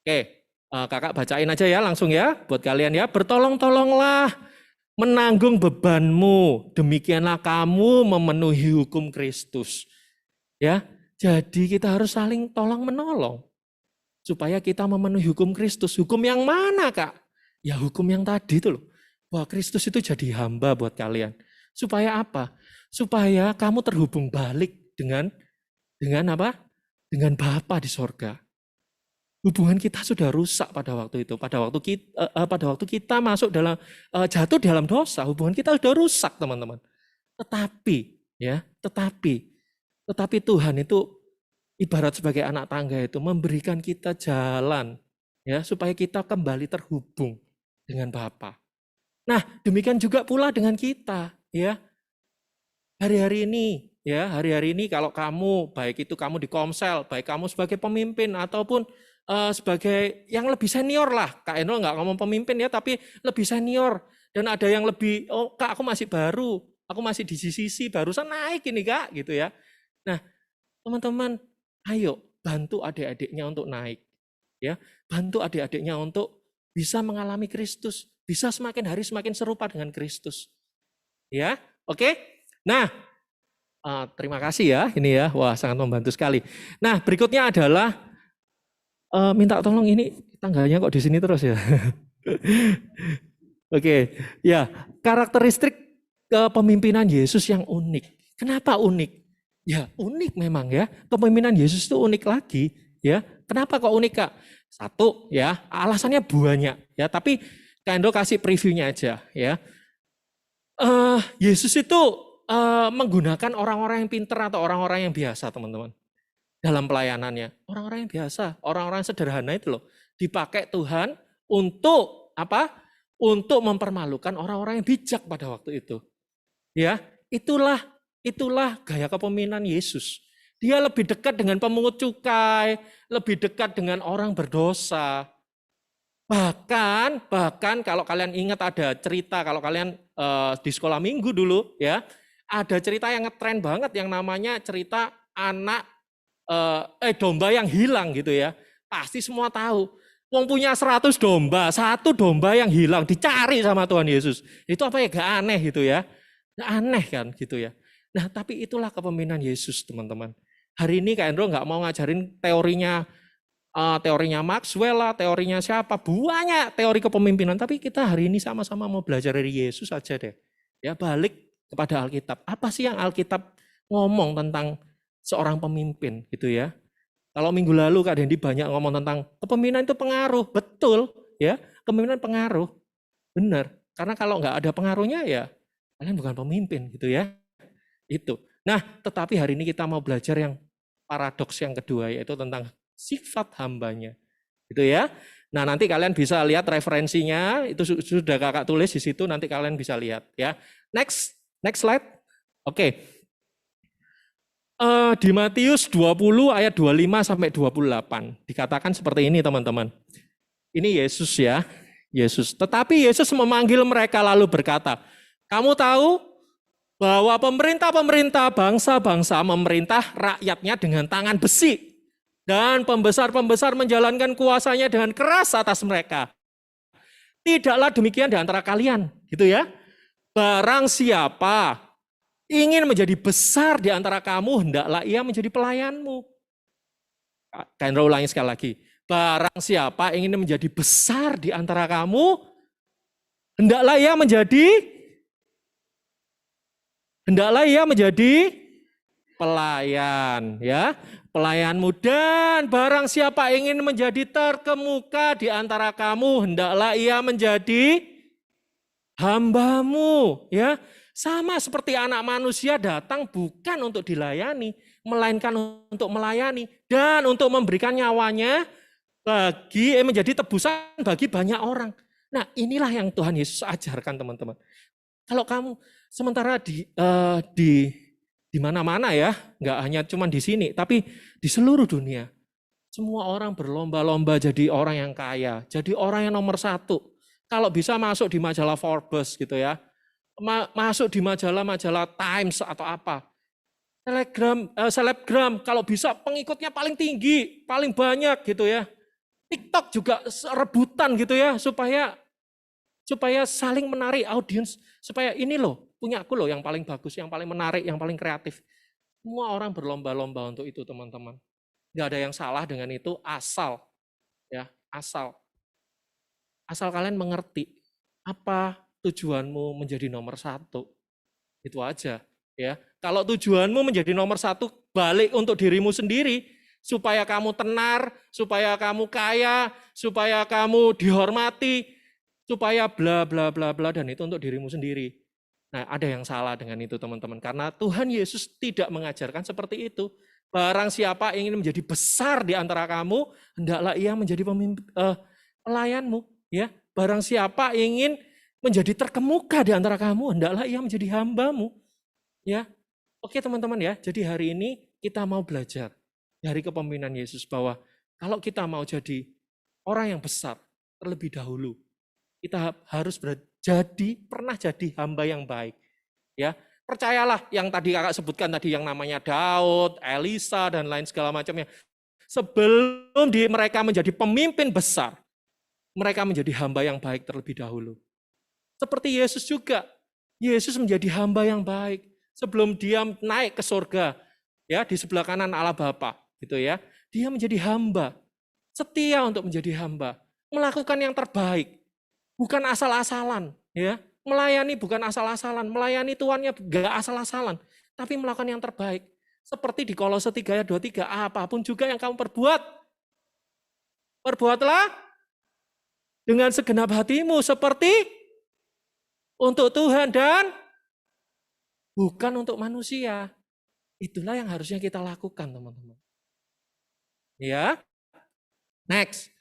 Oke, kakak bacain aja ya langsung ya buat kalian ya. Bertolong-tolonglah menanggung bebanmu, demikianlah kamu memenuhi hukum Kristus. Ya, jadi kita harus saling tolong menolong supaya kita memenuhi hukum Kristus. Hukum yang mana, Kak? Ya hukum yang tadi itu loh. Bahwa Kristus itu jadi hamba buat kalian. Supaya apa? Supaya kamu terhubung balik dengan apa? Dengan Bapa di sorga. Hubungan kita sudah rusak pada waktu itu. Pada waktu kita masuk jatuh dalam dosa, hubungan kita sudah rusak, teman-teman. Tetapi Tuhan itu ibarat sebagai anak tangga itu memberikan kita jalan ya supaya kita kembali terhubung dengan Bapa. Nah, demikian juga pula dengan kita ya. Hari-hari ini ya, hari-hari ini kalau kamu, baik itu kamu di Komsel, baik kamu sebagai pemimpin ataupun sebagai yang lebih senior lah, Kak Eno nggak ngomong pemimpin ya, tapi lebih senior. Dan ada yang lebih, oh Kak aku masih baru, aku masih di sisi barusan naik ini Kak, gitu ya. Nah, teman-teman, ayo bantu adik-adiknya untuk naik. Ya, bantu adik-adiknya untuk bisa mengalami Kristus, bisa semakin hari semakin serupa dengan Kristus. Ya, oke? Nah, terima kasih ya, ini ya, wah sangat membantu sekali. Nah, berikutnya adalah minta tolong ini tangganya kok di sini terus ya. Oke, ya karakteristik kepemimpinan Yesus yang unik. Kenapa unik? Ya unik memang ya, kepemimpinan Yesus itu unik lagi ya. Kenapa kok unik Kak? Satu ya, alasannya banyak ya, tapi Kak Endo kasih previewnya aja ya. Yesus itu menggunakan orang-orang yang pintar atau orang-orang yang biasa teman-teman. Dalam pelayanannya, orang-orang yang biasa, orang-orang sederhana itu loh, dipakai Tuhan untuk apa? Untuk mempermalukan orang-orang yang bijak pada waktu itu. Ya, itulah gaya kepemimpinan Yesus. Dia lebih dekat dengan pemungut cukai, lebih dekat dengan orang berdosa. Bahkan kalau kalian ingat ada cerita, kalau kalian di sekolah minggu dulu ya, ada cerita yang ngetren banget yang namanya cerita anak domba yang hilang gitu ya. Pasti semua tahu. Wong punya 100 domba, satu domba yang hilang dicari sama Tuhan Yesus. Itu apa ya, gak aneh gitu ya. Gak aneh kan gitu ya. Nah tapi itulah kepemimpinan Yesus teman-teman. Hari ini Kak Endro gak mau ngajarin teorinya Maxwell lah, teorinya siapa. Banyak teori kepemimpinan. Tapi kita hari ini sama-sama mau belajar dari Yesus aja deh. Ya balik kepada Alkitab. Apa sih yang Alkitab ngomong tentang seorang pemimpin gitu ya. Kalau minggu lalu Kak Dendi banyak ngomong tentang kepemimpinan itu pengaruh. Betul ya, kepemimpinan pengaruh. Benar. Karena kalau nggak ada pengaruhnya ya kalian bukan pemimpin gitu ya. Itu. Nah, tetapi hari ini kita mau belajar yang paradoks yang kedua, yaitu tentang sifat hambanya. Gitu ya. Nah, nanti kalian bisa lihat referensinya, itu sudah Kakak tulis di situ, nanti kalian bisa lihat ya. Next slide. Oke. Di Matius 20 ayat 25 sampai 28 dikatakan seperti ini teman-teman. Ini Yesus ya, Yesus. Tetapi Yesus memanggil mereka lalu berkata, kamu tahu bahwa pemerintah-pemerintah bangsa-bangsa memerintah rakyatnya dengan tangan besi dan pembesar-pembesar menjalankan kuasanya dengan keras atas mereka. Tidaklah demikian di antara kalian, gitu ya. Barang siapa ingin menjadi besar di antara kamu, hendaklah ia menjadi pelayanmu. Kak Endro ulangi sekali lagi. Barang siapa ingin menjadi besar di antara kamu, hendaklah ia menjadi pelayan, ya. Pelayanmu. Dan barang siapa ingin menjadi terkemuka di antara kamu, hendaklah ia menjadi hambamu, ya. Sama seperti anak manusia datang bukan untuk dilayani, melainkan untuk melayani dan untuk memberikan nyawanya menjadi tebusan bagi banyak orang. Nah, inilah yang Tuhan Yesus ajarkan teman-teman. Kalau kamu sementara di mana-mana ya, nggak hanya cuma di sini, tapi di seluruh dunia, semua orang berlomba-lomba jadi orang yang kaya, jadi orang yang nomor 1. Kalau bisa masuk di majalah Forbes gitu ya. Masuk di majalah-majalah Times atau apa. Selebgram kalau bisa pengikutnya paling tinggi, paling banyak gitu ya. TikTok juga rebutan gitu ya supaya saling menarik audiens, supaya ini loh punya aku loh yang paling bagus, yang paling menarik, yang paling kreatif. Semua orang berlomba-lomba untuk itu teman-teman. Gak ada yang salah dengan itu asal kalian mengerti apa tujuanmu menjadi nomor 1. Itu aja ya. Kalau tujuanmu menjadi nomor 1 balik untuk dirimu sendiri, supaya kamu tenar, supaya kamu kaya, supaya kamu dihormati, supaya bla bla bla bla, dan itu untuk dirimu sendiri. Nah, ada yang salah dengan itu teman-teman, karena Tuhan Yesus tidak mengajarkan seperti itu. Barang siapa ingin menjadi besar di antara kamu, hendaklah ia menjadi pelayanmu, ya. Barang siapa ingin menjadi terkemuka di antara kamu, hendaklah ia menjadi hambamu. Ya. Oke teman-teman ya, jadi hari ini kita mau belajar dari kepemimpinan Yesus bahwa kalau kita mau jadi orang yang besar terlebih dahulu, kita harus pernah jadi hamba yang baik. Ya, percayalah yang tadi kakak sebutkan tadi yang namanya Daud, Elisa dan lain segala macamnya. Sebelum mereka menjadi pemimpin besar, mereka menjadi hamba yang baik terlebih dahulu. Seperti Yesus juga, Yesus menjadi hamba yang baik sebelum dia naik ke surga, ya di sebelah kanan Allah Bapa, gitu ya. Dia menjadi hamba, setia untuk menjadi hamba, melakukan yang terbaik, bukan asal-asalan, ya. Melayani bukan asal-asalan, melayani tuannya enggak asal-asalan, tapi melakukan yang terbaik. Seperti di Kolose 3 ayat 23, apapun juga yang kamu perbuat, perbuatlah dengan segenap hatimu seperti untuk Tuhan dan bukan untuk manusia. Itulah yang harusnya kita lakukan, teman-teman. Ya. Next.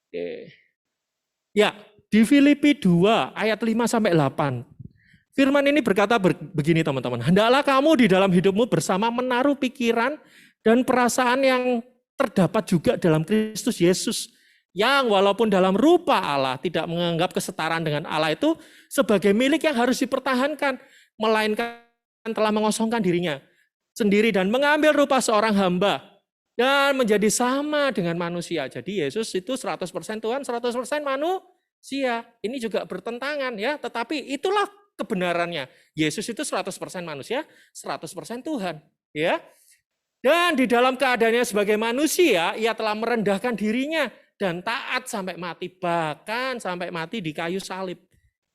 Oke. Ya, di Filipi 2 ayat 5 sampai 8. Firman ini berkata begini, teman-teman. Hendaklah kamu di dalam hidupmu bersama menaruh pikiran dan perasaan yang terdapat juga dalam Kristus Yesus, yang walaupun dalam rupa Allah tidak menganggap kesetaraan dengan Allah itu sebagai milik yang harus dipertahankan, melainkan telah mengosongkan dirinya sendiri dan mengambil rupa seorang hamba dan menjadi sama dengan manusia. Jadi Yesus itu 100% Tuhan, 100% manusia. Ini juga bertentangan ya, tetapi itulah kebenarannya. Yesus itu 100% manusia, 100% Tuhan, ya. Dan di dalam keadaannya sebagai manusia, ia telah merendahkan dirinya dan taat sampai mati, bahkan sampai mati di kayu salib.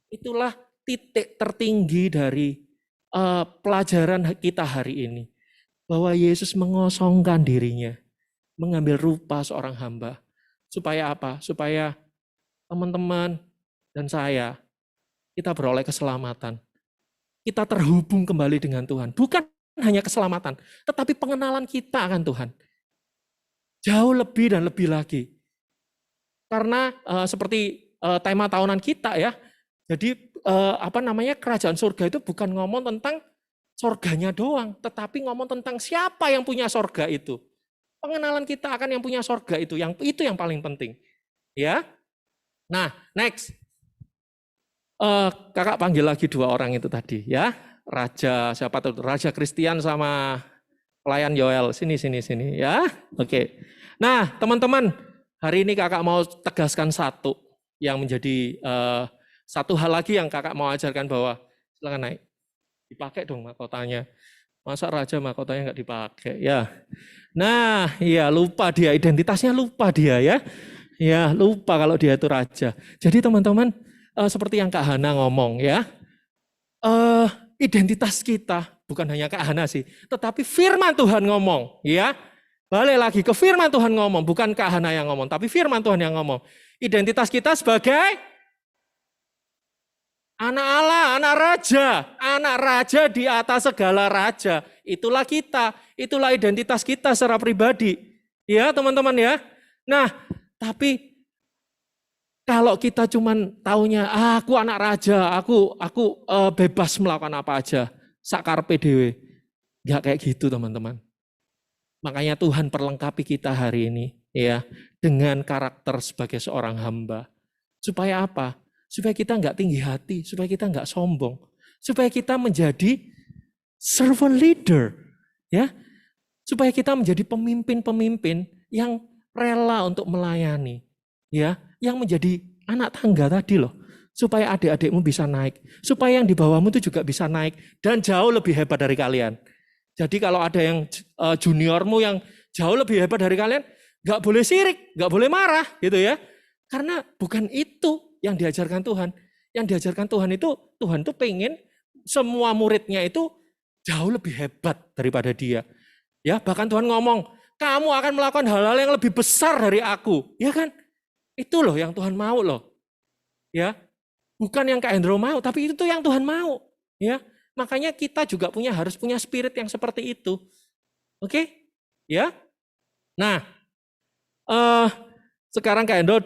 Itulah titik tertinggi dari pelajaran kita hari ini. Bahwa Yesus mengosongkan dirinya, mengambil rupa seorang hamba. Supaya apa? Supaya teman-teman dan saya, kita beroleh keselamatan. Kita terhubung kembali dengan Tuhan. Bukan hanya keselamatan, tetapi pengenalan kita akan Tuhan. Jauh lebih dan lebih lagi. Karena seperti tema tahunan kita ya, jadi kerajaan surga itu bukan ngomong tentang surganya doang, tetapi ngomong tentang siapa yang punya surga itu. Pengenalan kita akan yang punya surga itu yang paling penting. Ya. Nah, next. Kakak panggil lagi 2 orang itu tadi ya. Raja siapa tuh? Raja Christian sama pelayan Yoel. Sini ya. Oke. Nah, teman-teman, hari ini kakak mau tegaskan satu yang menjadi satu hal lagi yang kakak mau ajarkan bahwa silakan naik. Dipakai dong mahkotanya. Masa raja mahkotanya nggak dipakai ya. Nah, iya lupa dia, identitasnya lupa dia ya. Ya, lupa kalau dia itu raja. Jadi teman-teman, seperti yang Kak Hana ngomong ya. Identitas kita bukan hanya Kak Hana sih, tetapi firman Tuhan ngomong ya. Balik lagi ke firman Tuhan ngomong, bukan Kak Hana yang ngomong, tapi firman Tuhan yang ngomong. Identitas kita sebagai anak Allah, anak raja di atas segala raja. Itulah kita, itulah identitas kita secara pribadi. Ya teman-teman ya. Nah, tapi kalau kita cuman taunya, aku anak raja, aku bebas melakukan apa aja, sakarpe dewe. Enggak kayak gitu teman-teman. Makanya Tuhan perlengkapi kita hari ini ya dengan karakter sebagai seorang hamba. Supaya apa? Supaya kita enggak tinggi hati, supaya kita enggak sombong, supaya kita menjadi servant leader, ya, supaya kita menjadi pemimpin-pemimpin yang rela untuk melayani, ya, yang menjadi anak tangga tadi loh, supaya adik-adikmu bisa naik, supaya yang di bawahmu itu juga bisa naik dan jauh lebih hebat dari kalian. Jadi kalau ada yang juniormu yang jauh lebih hebat dari kalian, nggak boleh sirik, nggak boleh marah, gitu ya, karena bukan itu yang diajarkan Tuhan. Yang diajarkan Tuhan itu pengen semua muridnya itu jauh lebih hebat daripada dia. Ya, bahkan Tuhan ngomong, kamu akan melakukan hal-hal yang lebih besar dari aku, ya kan? Itu loh yang Tuhan mau loh. Ya. Bukan yang Kak Hendro mau, tapi itu yang Tuhan mau, ya. Makanya kita juga harus punya spirit yang seperti itu. Oke? Ya. Nah, sekarang Kak Hendro,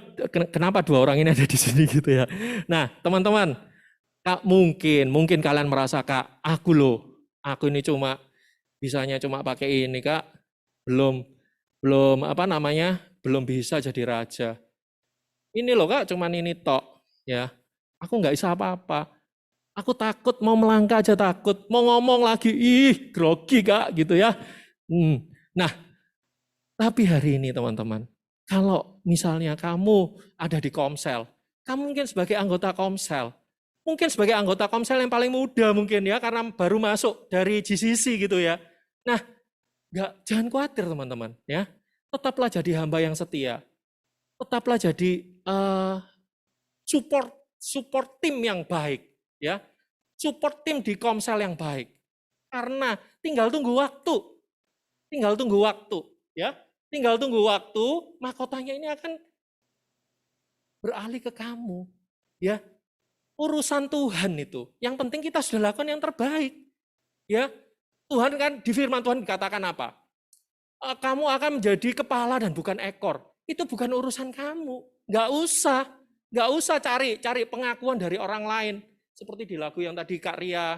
kenapa 2 orang ini ada di sini gitu ya. Nah, teman-teman, Kak, mungkin kalian merasa, Kak, aku ini bisanya cuma pakai ini, Kak. Belum belum bisa jadi raja. Ini loh, Kak, cuman ini tok, ya. Aku nggak bisa apa-apa. Aku takut, mau melangkah aja takut, mau ngomong lagi, grogi, Kak, gitu ya. Nah, tapi hari ini teman-teman, kalau misalnya kamu ada di Komsel, kamu mungkin sebagai anggota Komsel, yang paling muda mungkin ya, karena baru masuk dari GCC gitu ya. Nah, jangan khawatir teman-teman ya, tetaplah jadi hamba yang setia, tetaplah jadi support tim yang baik ya, support tim di Komsel yang baik, karena tinggal tunggu waktu, mahkotanya ini akan beralih ke kamu ya. Urusan Tuhan itu, yang penting kita sudah lakukan yang terbaik ya. Tuhan kan di firman Tuhan dikatakan apa? Kamu akan menjadi kepala dan bukan ekor. Itu bukan urusan kamu. Nggak usah cari pengakuan dari orang lain. Seperti di lagu yang tadi Kak Ria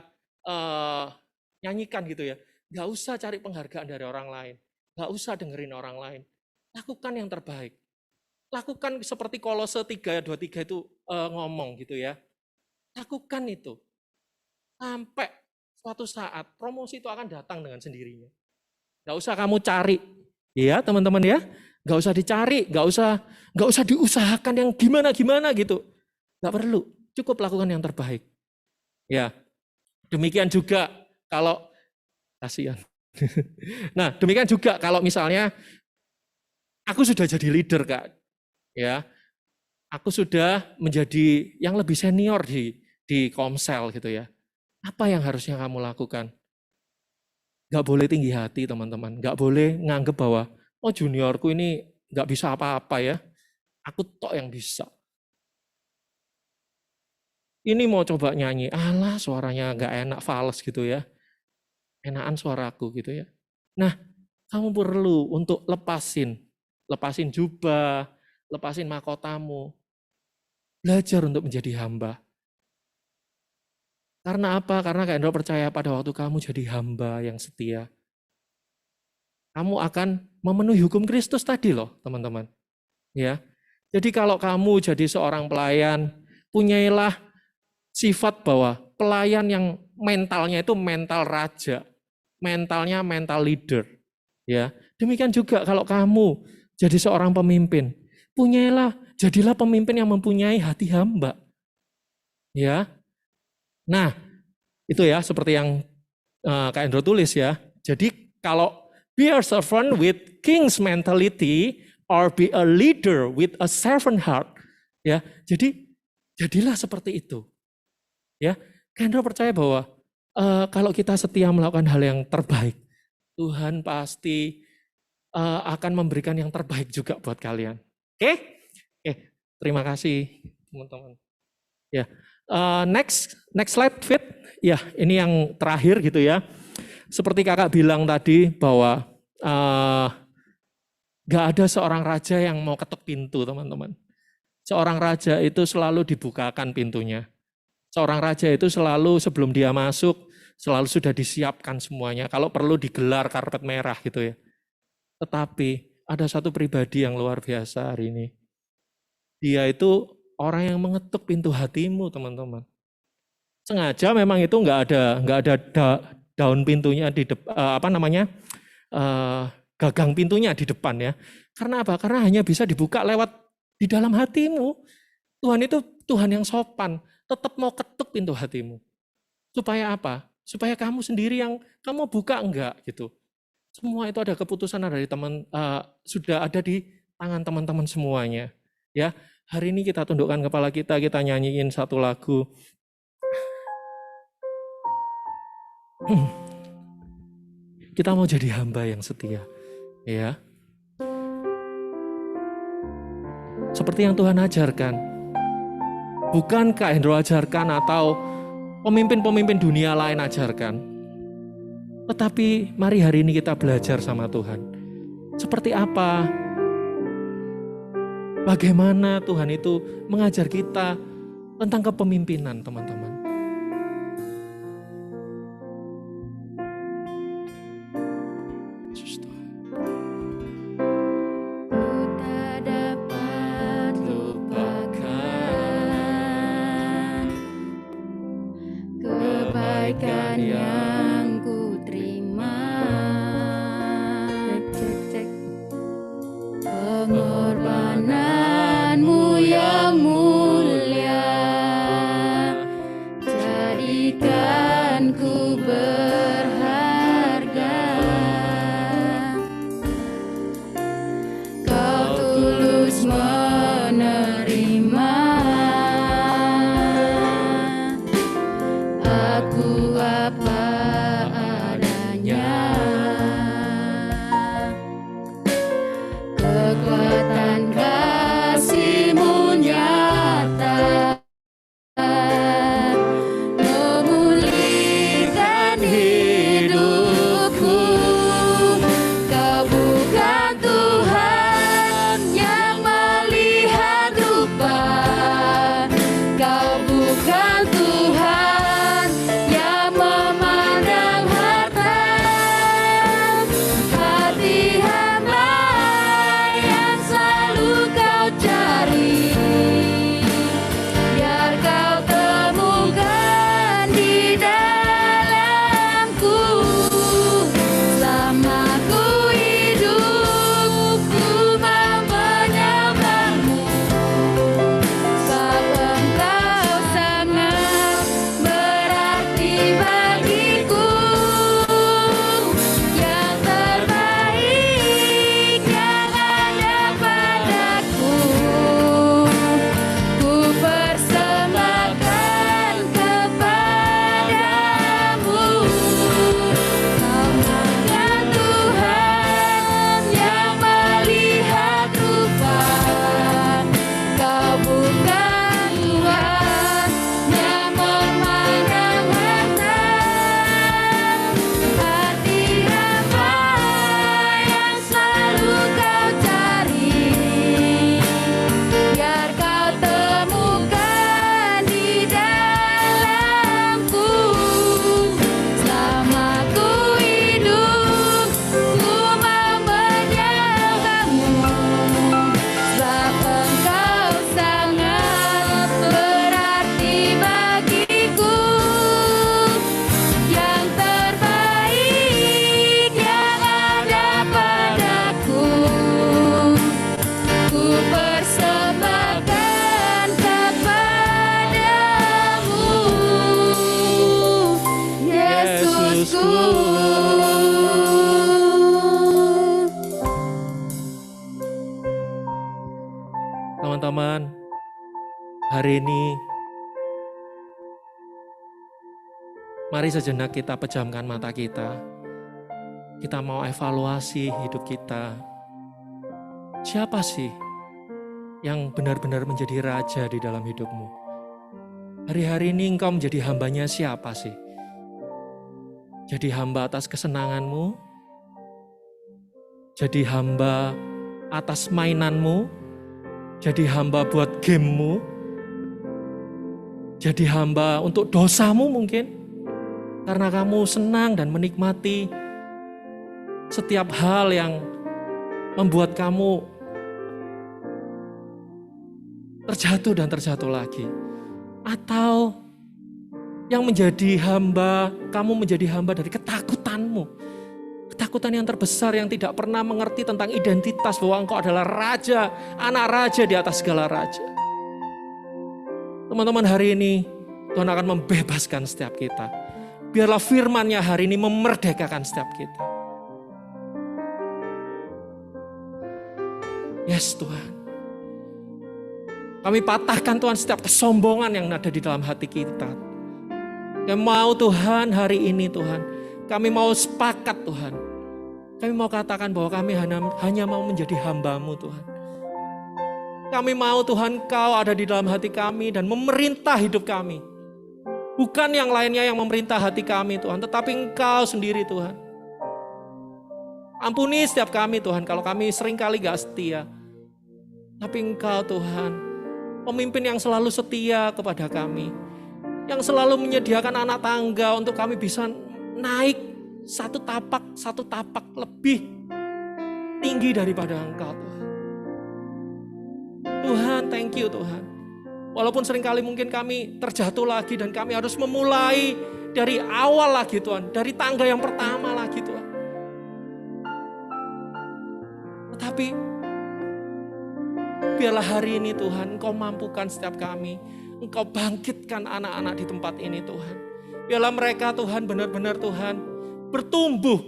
nyanyikan gitu ya. Nggak usah cari penghargaan dari orang lain. Nggak usah dengerin orang lain. Lakukan yang terbaik. Lakukan seperti Kolose 3:23 itu ngomong gitu ya. Lakukan itu. Sampai suatu saat promosi itu akan datang dengan sendirinya. Nggak usah kamu cari. Ya teman-teman ya. Nggak usah dicari. Nggak usah diusahakan yang gimana-gimana gitu. Nggak perlu. Cukup lakukan yang terbaik. Ya. Demikian juga kalau kasihan. Nah, demikian juga kalau misalnya aku sudah jadi leader, Kak. Ya. Aku sudah menjadi yang lebih senior di Komsel gitu ya. Apa yang harusnya kamu lakukan? Gak boleh tinggi hati teman-teman. Gak boleh nganggep bahwa juniorku ini gak bisa apa-apa ya. Aku tok yang bisa. Ini mau coba nyanyi, alah suaranya gak enak, fals gitu ya. Enakan suaraku gitu ya. Nah, kamu perlu untuk lepasin jubah, lepasin mahkotamu. Belajar untuk menjadi hamba. Karena apa? Karena Kak Endro percaya pada waktu kamu jadi hamba yang setia, kamu akan memenuhi hukum Kristus tadi loh, teman-teman. Ya. Jadi kalau kamu jadi seorang pelayan, punyailah sifat bahwa pelayan yang mentalnya itu mental raja, mentalnya mental leader. Ya. Demikian juga kalau kamu jadi seorang pemimpin, jadilah pemimpin yang mempunyai hati hamba. Ya. Nah, itu ya seperti yang Kak Endro tulis ya. Jadi kalau be a servant with king's mentality or be a leader with a servant heart, ya. Jadi jadilah seperti itu. Ya, Kak Endro percaya bahwa kalau kita setia melakukan hal yang terbaik, Tuhan pasti akan memberikan yang terbaik juga buat kalian. Oke? Terima kasih teman-teman. Ya. Next slide Fit. Ya, ini yang terakhir gitu ya. Seperti kakak bilang tadi bahwa gak ada seorang raja yang mau ketuk pintu, teman-teman. Seorang raja itu selalu dibukakan pintunya. Seorang raja itu selalu sebelum dia masuk, selalu sudah disiapkan semuanya. Kalau perlu digelar karpet merah gitu ya. Tetapi ada satu pribadi yang luar biasa hari ini. Dia itu orang yang mengetuk pintu hatimu, teman-teman. Sengaja memang itu nggak ada daun pintunya di gagang pintunya di depan ya. Karena apa? Karena hanya bisa dibuka lewat di dalam hatimu. Tuhan itu Tuhan yang sopan, tetap mau ketuk pintu hatimu. Supaya apa? Supaya kamu sendiri yang kamu buka enggak gitu. Semua itu ada keputusan dari sudah ada di tangan teman-teman semuanya. Ya. Hari ini kita tundukkan kepala kita nyanyiin satu lagu. Kita mau jadi hamba yang setia, ya. Seperti yang Tuhan ajarkan. Bukan Kak Endro ajarkan atau pemimpin-pemimpin dunia lain ajarkan. Tetapi mari hari ini kita belajar sama Tuhan. Seperti apa? Bagaimana Tuhan itu mengajar kita tentang kepemimpinan, teman-teman. Teman-teman, hari ini mari sejenak kita pejamkan mata kita. Kita mau evaluasi hidup kita. Siapa sih yang benar-benar menjadi raja di dalam hidupmu? Hari-hari ini engkau menjadi hambanya siapa sih? Jadi hamba atas kesenanganmu? Jadi hamba atas mainanmu? Jadi hamba buat gamemu? Jadi hamba untuk dosamu mungkin? Karena kamu senang dan menikmati setiap hal yang membuat kamu terjatuh dan terjatuh lagi. Atau yang menjadi hamba, kamu menjadi hamba dari ketakutanmu. Ketakutan yang terbesar yang tidak pernah mengerti tentang identitas bahwa engkau adalah raja, anak raja di atas segala raja. Teman-teman, hari ini Tuhan akan membebaskan setiap kita. Biarlah firman-Nya hari ini memerdekakan setiap kita. Yes Tuhan. Kami patahkan Tuhan setiap kesombongan yang ada di dalam hati kita. Kami mau Tuhan hari ini Tuhan. Kami mau sepakat Tuhan. Kami mau katakan bahwa kami hanya mau menjadi hamba-Mu Tuhan. Kami mau Tuhan Kau ada di dalam hati kami dan memerintah hidup kami. Bukan yang lainnya yang memerintah hati kami Tuhan, tetapi Engkau sendiri Tuhan. Ampuni setiap kami Tuhan kalau kami seringkali gak setia. Tapi Engkau Tuhan, pemimpin yang selalu setia kepada kami. Yang selalu menyediakan anak tangga untuk kami bisa naik satu tapak lebih tinggi daripada Engkau Tuhan. Tuhan, thank you Tuhan. Walaupun seringkali mungkin kami terjatuh lagi dan kami harus memulai dari awal lagi Tuhan. Dari tangga yang pertama lagi Tuhan. Tetapi biarlah hari ini Tuhan Engkau mampukan setiap kami. Engkau bangkitkan anak-anak di tempat ini Tuhan. Biarlah mereka Tuhan benar-benar Tuhan bertumbuh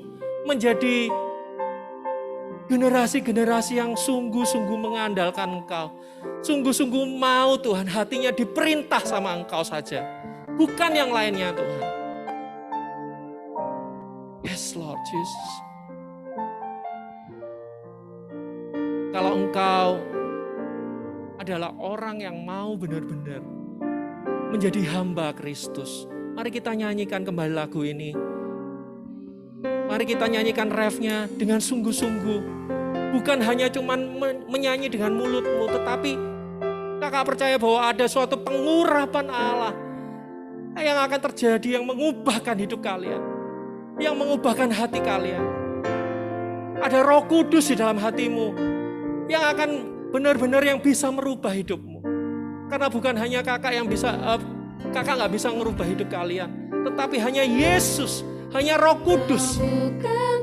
menjadi generasi-generasi yang sungguh-sungguh mengandalkan Engkau. Sungguh-sungguh mau Tuhan hatinya diperintah sama Engkau saja. Bukan yang lainnya Tuhan. Yes Lord Jesus. Kalau Engkau adalah orang yang mau benar-benar menjadi hamba Kristus. Mari kita nyanyikan kembali lagu ini. Mari kita nyanyikan refnya dengan sungguh-sungguh. Bukan hanya cuman menyanyi dengan mulutmu, tetapi kakak percaya bahwa ada suatu pengurapan Allah yang akan terjadi, yang mengubahkan hidup kalian. Yang mengubahkan hati kalian. Ada Roh Kudus di dalam hatimu yang akan benar-benar yang bisa merubah hidupmu. Karena bukan hanya kakak yang bisa, kakak gak bisa merubah hidup kalian. Tetapi hanya Yesus, hanya Roh Kudus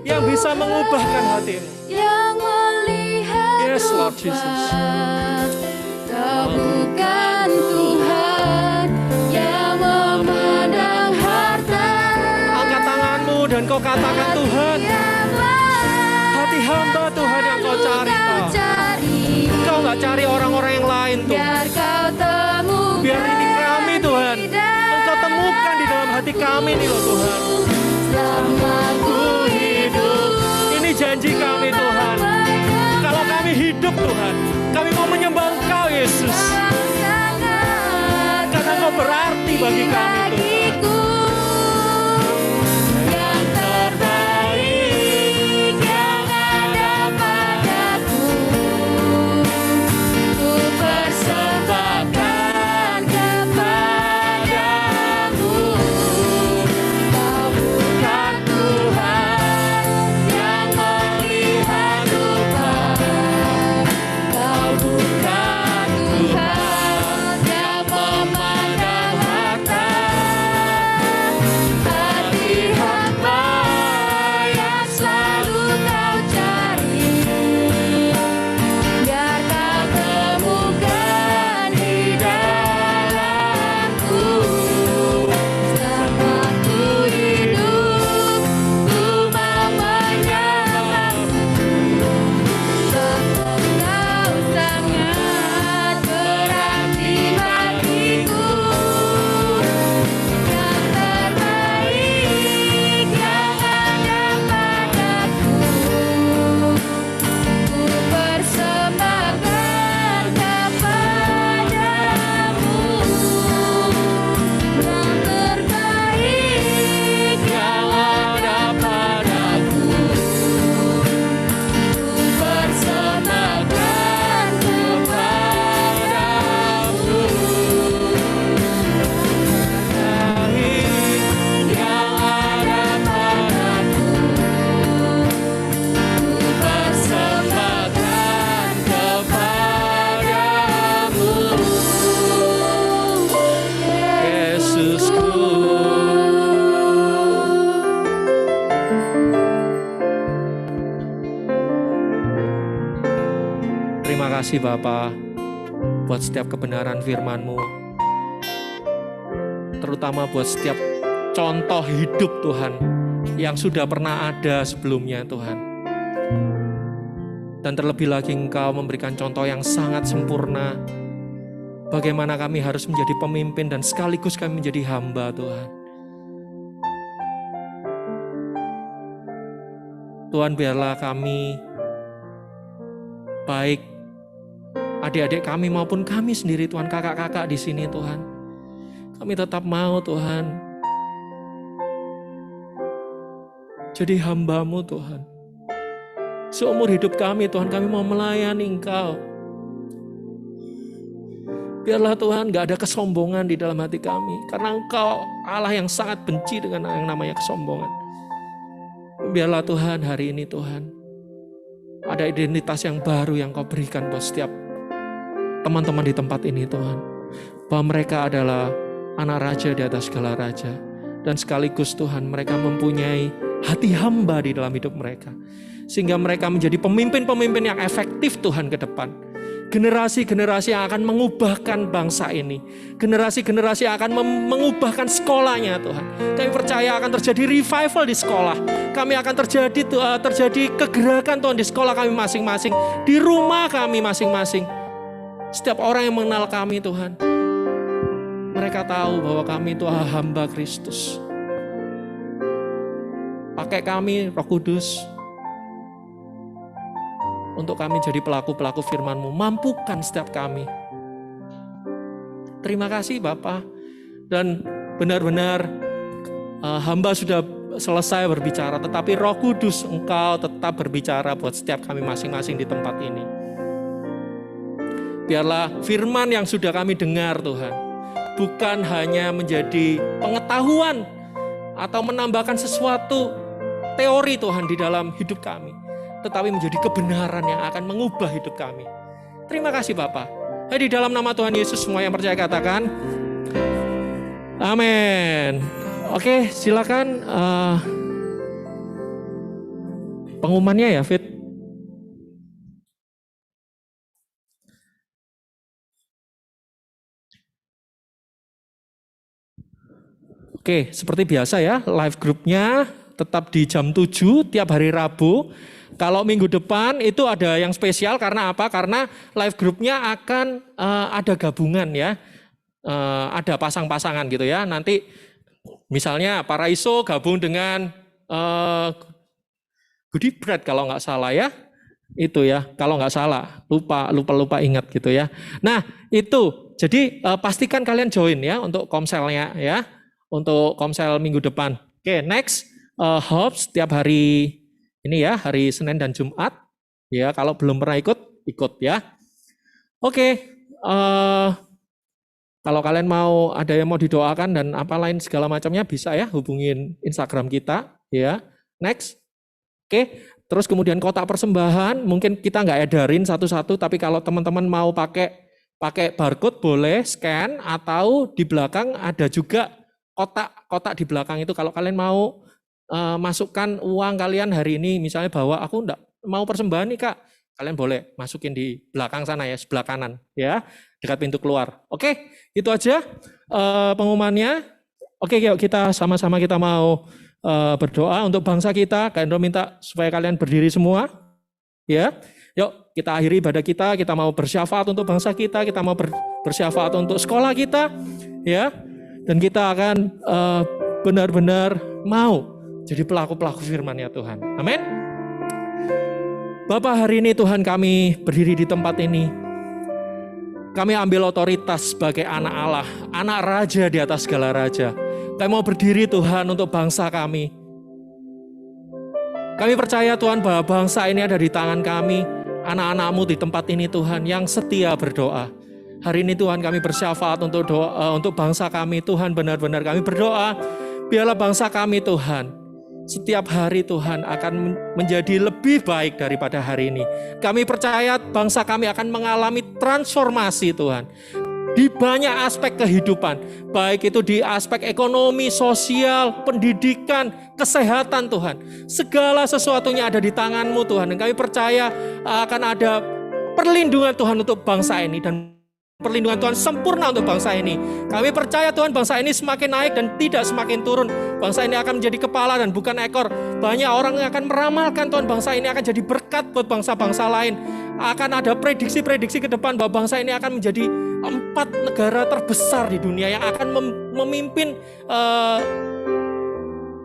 yang bisa mengubahkan hatimu. Yang melihat Yes Lord Jesus. Kau bukan Tuhan yang memandang harta. Angkat tanganmu dan kau katakan Tuhan, hati hamba Tuhan yang kau cari. Kau gak cari orang-orang yang lain Tuhan. Biar kau temukan. Biar ini kami Tuhan, Engkau temukan di dalam hati kami nih loh Tuhan. Selama ku hidup. Ini janji kami Tuhan. Kalau kami hidup Tuhan, kami mau menyembah Engkau Yesus. Karena Engkau berarti bagi kami Tuhan. Yang terbaik yang ada padaku, ku persembahkan kepadamu. Kau bukan Tuhan yang melihat rupa. Kau bukan Tuhan yang memandang harta. Terima kasih Bapa buat setiap kebenaran firman-Mu, terutama buat setiap contoh hidup Tuhan yang sudah pernah ada sebelumnya Tuhan. Dan terlebih lagi Engkau memberikan contoh yang sangat sempurna bagaimana kami harus menjadi pemimpin dan sekaligus kami menjadi hamba Tuhan. Tuhan, biarlah kami, baik adik-adik kami maupun kami sendiri Tuhan, kakak-kakak di sini Tuhan, kami tetap mau Tuhan jadi hamba-Mu Tuhan. Seumur hidup kami Tuhan, kami mau melayani Engkau. Biarlah Tuhan gak ada kesombongan di dalam hati kami, karena Engkau Allah yang sangat benci dengan yang namanya kesombongan. Biarlah Tuhan hari ini Tuhan, ada identitas yang baru yang Kau berikan buat setiap teman-teman di tempat ini Tuhan. Bahwa mereka adalah anak raja di atas segala raja. Dan sekaligus Tuhan mereka mempunyai hati hamba di dalam hidup mereka. Sehingga mereka menjadi pemimpin-pemimpin yang efektif Tuhan ke depan. Generasi-generasi yang akan mengubahkan bangsa ini. Generasi-generasi yang akan mengubahkan sekolahnya Tuhan. Kami percaya akan terjadi revival di sekolah. Kami akan terjadi kegerakan Tuhan di sekolah kami masing-masing. Di rumah kami masing-masing. Setiap orang yang mengenal kami Tuhan, mereka tahu bahwa kami itu hamba Kristus. Pakai kami Roh Kudus untuk kami jadi pelaku-pelaku firman-Mu. Mampukan setiap kami. Terima kasih Bapa. Dan benar-benar hamba sudah selesai berbicara, tetapi Roh Kudus Engkau tetap berbicara buat setiap kami masing-masing di tempat ini. Biarlah firman yang sudah kami dengar Tuhan, bukan hanya menjadi pengetahuan atau menambahkan sesuatu teori Tuhan di dalam hidup kami, tetapi menjadi kebenaran yang akan mengubah hidup kami. Terima kasih Bapa. Di dalam nama Tuhan Yesus semua yang percaya katakan amin. Oke, silakan pengumumannya ya Fit. Oke, seperti biasa ya, live grupnya tetap di jam 7 tiap hari Rabu. Kalau minggu depan itu ada yang spesial karena apa? Karena live grupnya akan ada gabungan ya. Ada pasang-pasangan gitu ya. Nanti misalnya Paraiso gabung dengan Goodie Bread kalau nggak salah ya. Itu ya, kalau nggak salah. Lupa ingat gitu ya. Nah itu, jadi pastikan kalian join ya untuk komselnya ya. Untuk komsel minggu depan. Oke, next. Hops tiap hari ini ya, hari Senin dan Jumat. Ya, kalau belum pernah ikut ya. Oke, kalau kalian mau ada yang mau didoakan dan apa lain segala macamnya bisa ya hubungin Instagram kita ya. Next. Oke, terus kemudian kotak persembahan mungkin kita nggak edarin satu-satu, tapi kalau teman-teman mau pakai barcode boleh scan, atau di belakang ada juga kotak di belakang itu. Kalau kalian mau masukkan uang kalian hari ini, misalnya bahwa aku enggak mau persembahan nih Kak, kalian boleh masukin di belakang sana ya, sebelah kanan ya, dekat pintu keluar. Oke, itu aja pengumumannya. Oke, yuk kita sama-sama kita mau berdoa untuk bangsa kita. Kalian minta supaya kalian berdiri semua ya. Yuk kita akhiri ibadah kita mau bersyafaat untuk bangsa kita mau bersyafaat untuk sekolah kita ya. Dan kita akan benar-benar mau jadi pelaku-pelaku firman-Nya Tuhan. Amin. Bapak, hari ini Tuhan kami berdiri di tempat ini. Kami ambil otoritas sebagai anak Allah, anak raja di atas segala raja. Kami mau berdiri Tuhan untuk bangsa kami. Kami percaya Tuhan bahwa bangsa ini ada di tangan kami, anak-anak-Mu di tempat ini Tuhan yang setia berdoa. Hari ini Tuhan kami bersyafaat untuk bangsa kami Tuhan, benar-benar kami berdoa, biarlah bangsa kami Tuhan, setiap hari Tuhan akan menjadi lebih baik daripada hari ini. Kami percaya bangsa kami akan mengalami transformasi Tuhan, di banyak aspek kehidupan, baik itu di aspek ekonomi, sosial, pendidikan, kesehatan Tuhan. Segala sesuatunya ada di tangan-Mu Tuhan, dan kami percaya akan ada perlindungan Tuhan untuk bangsa ini dan perlindungan Tuhan sempurna untuk bangsa ini. Kami percaya Tuhan bangsa ini semakin naik dan tidak semakin turun. Bangsa ini akan menjadi kepala dan bukan ekor. Banyak orang yang akan meramalkan Tuhan bangsa ini akan jadi berkat buat bangsa-bangsa lain. Akan ada prediksi-prediksi ke depan bahwa bangsa ini akan menjadi 4 negara terbesar di dunia yang akan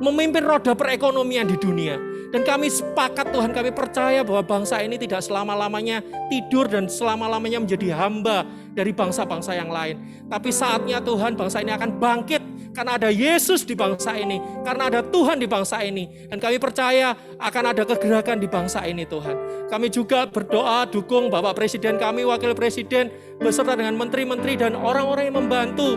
memimpin roda perekonomian di dunia. Dan kami sepakat Tuhan, kami percaya bahwa bangsa ini tidak selama-lamanya tidur dan selama-lamanya menjadi hamba dari bangsa-bangsa yang lain. Tapi saatnya Tuhan, bangsa ini akan bangkit karena ada Yesus di bangsa ini, karena ada Tuhan di bangsa ini. Dan kami percaya akan ada kegerakan di bangsa ini Tuhan. Kami juga berdoa dukung Bapak Presiden kami, Wakil Presiden, beserta dengan menteri-menteri dan orang-orang yang membantu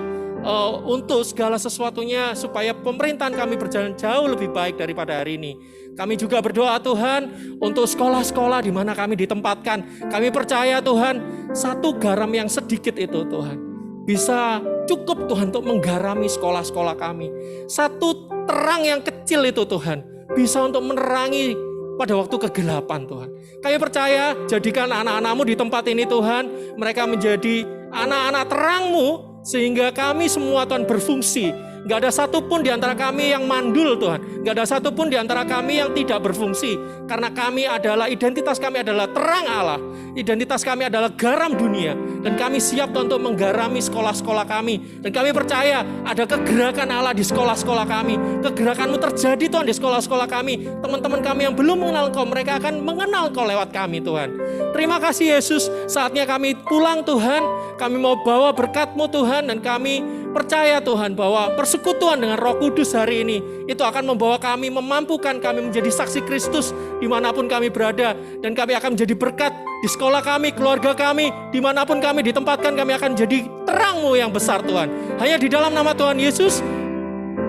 untuk segala sesuatunya supaya pemerintahan kami berjalan jauh lebih baik daripada hari ini. Kami juga berdoa Tuhan untuk sekolah-sekolah di mana kami ditempatkan. Kami percaya Tuhan, satu garam yang sedikit itu Tuhan bisa cukup Tuhan untuk menggarami sekolah-sekolah kami. Satu terang yang kecil itu Tuhan bisa untuk menerangi pada waktu kegelapan Tuhan. Kami percaya jadikan anak-anak-Mu di tempat ini Tuhan, mereka menjadi anak-anak terang-Mu sehingga kami semua Tuhan berfungsi. Gak ada satupun di antara kami yang mandul Tuhan. Gak ada satupun di antara kami yang tidak berfungsi. Karena kami adalah, identitas kami adalah terang Allah. Identitas kami adalah garam dunia. Dan kami siap Tuhan untuk menggarami sekolah-sekolah kami. Dan kami percaya ada kegerakan Allah di sekolah-sekolah kami. Kegerakan-Mu terjadi Tuhan di sekolah-sekolah kami. Teman-teman kami yang belum mengenal Engkau, mereka akan mengenal Engkau lewat kami Tuhan. Terima kasih Yesus, saatnya kami pulang Tuhan. Kami mau bawa berkat-Mu Tuhan. Dan kami percaya Tuhan bahwa persekutuan dengan Roh Kudus hari ini itu akan membawa kami, memampukan kami menjadi saksi Kristus dimanapun kami berada. Dan kami akan menjadi berkat di sekolah kami, keluarga kami, dimanapun kami ditempatkan, kami akan jadi terang-Mu yang besar Tuhan. Hanya di dalam nama Tuhan Yesus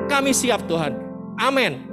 kami siap Tuhan. Amin.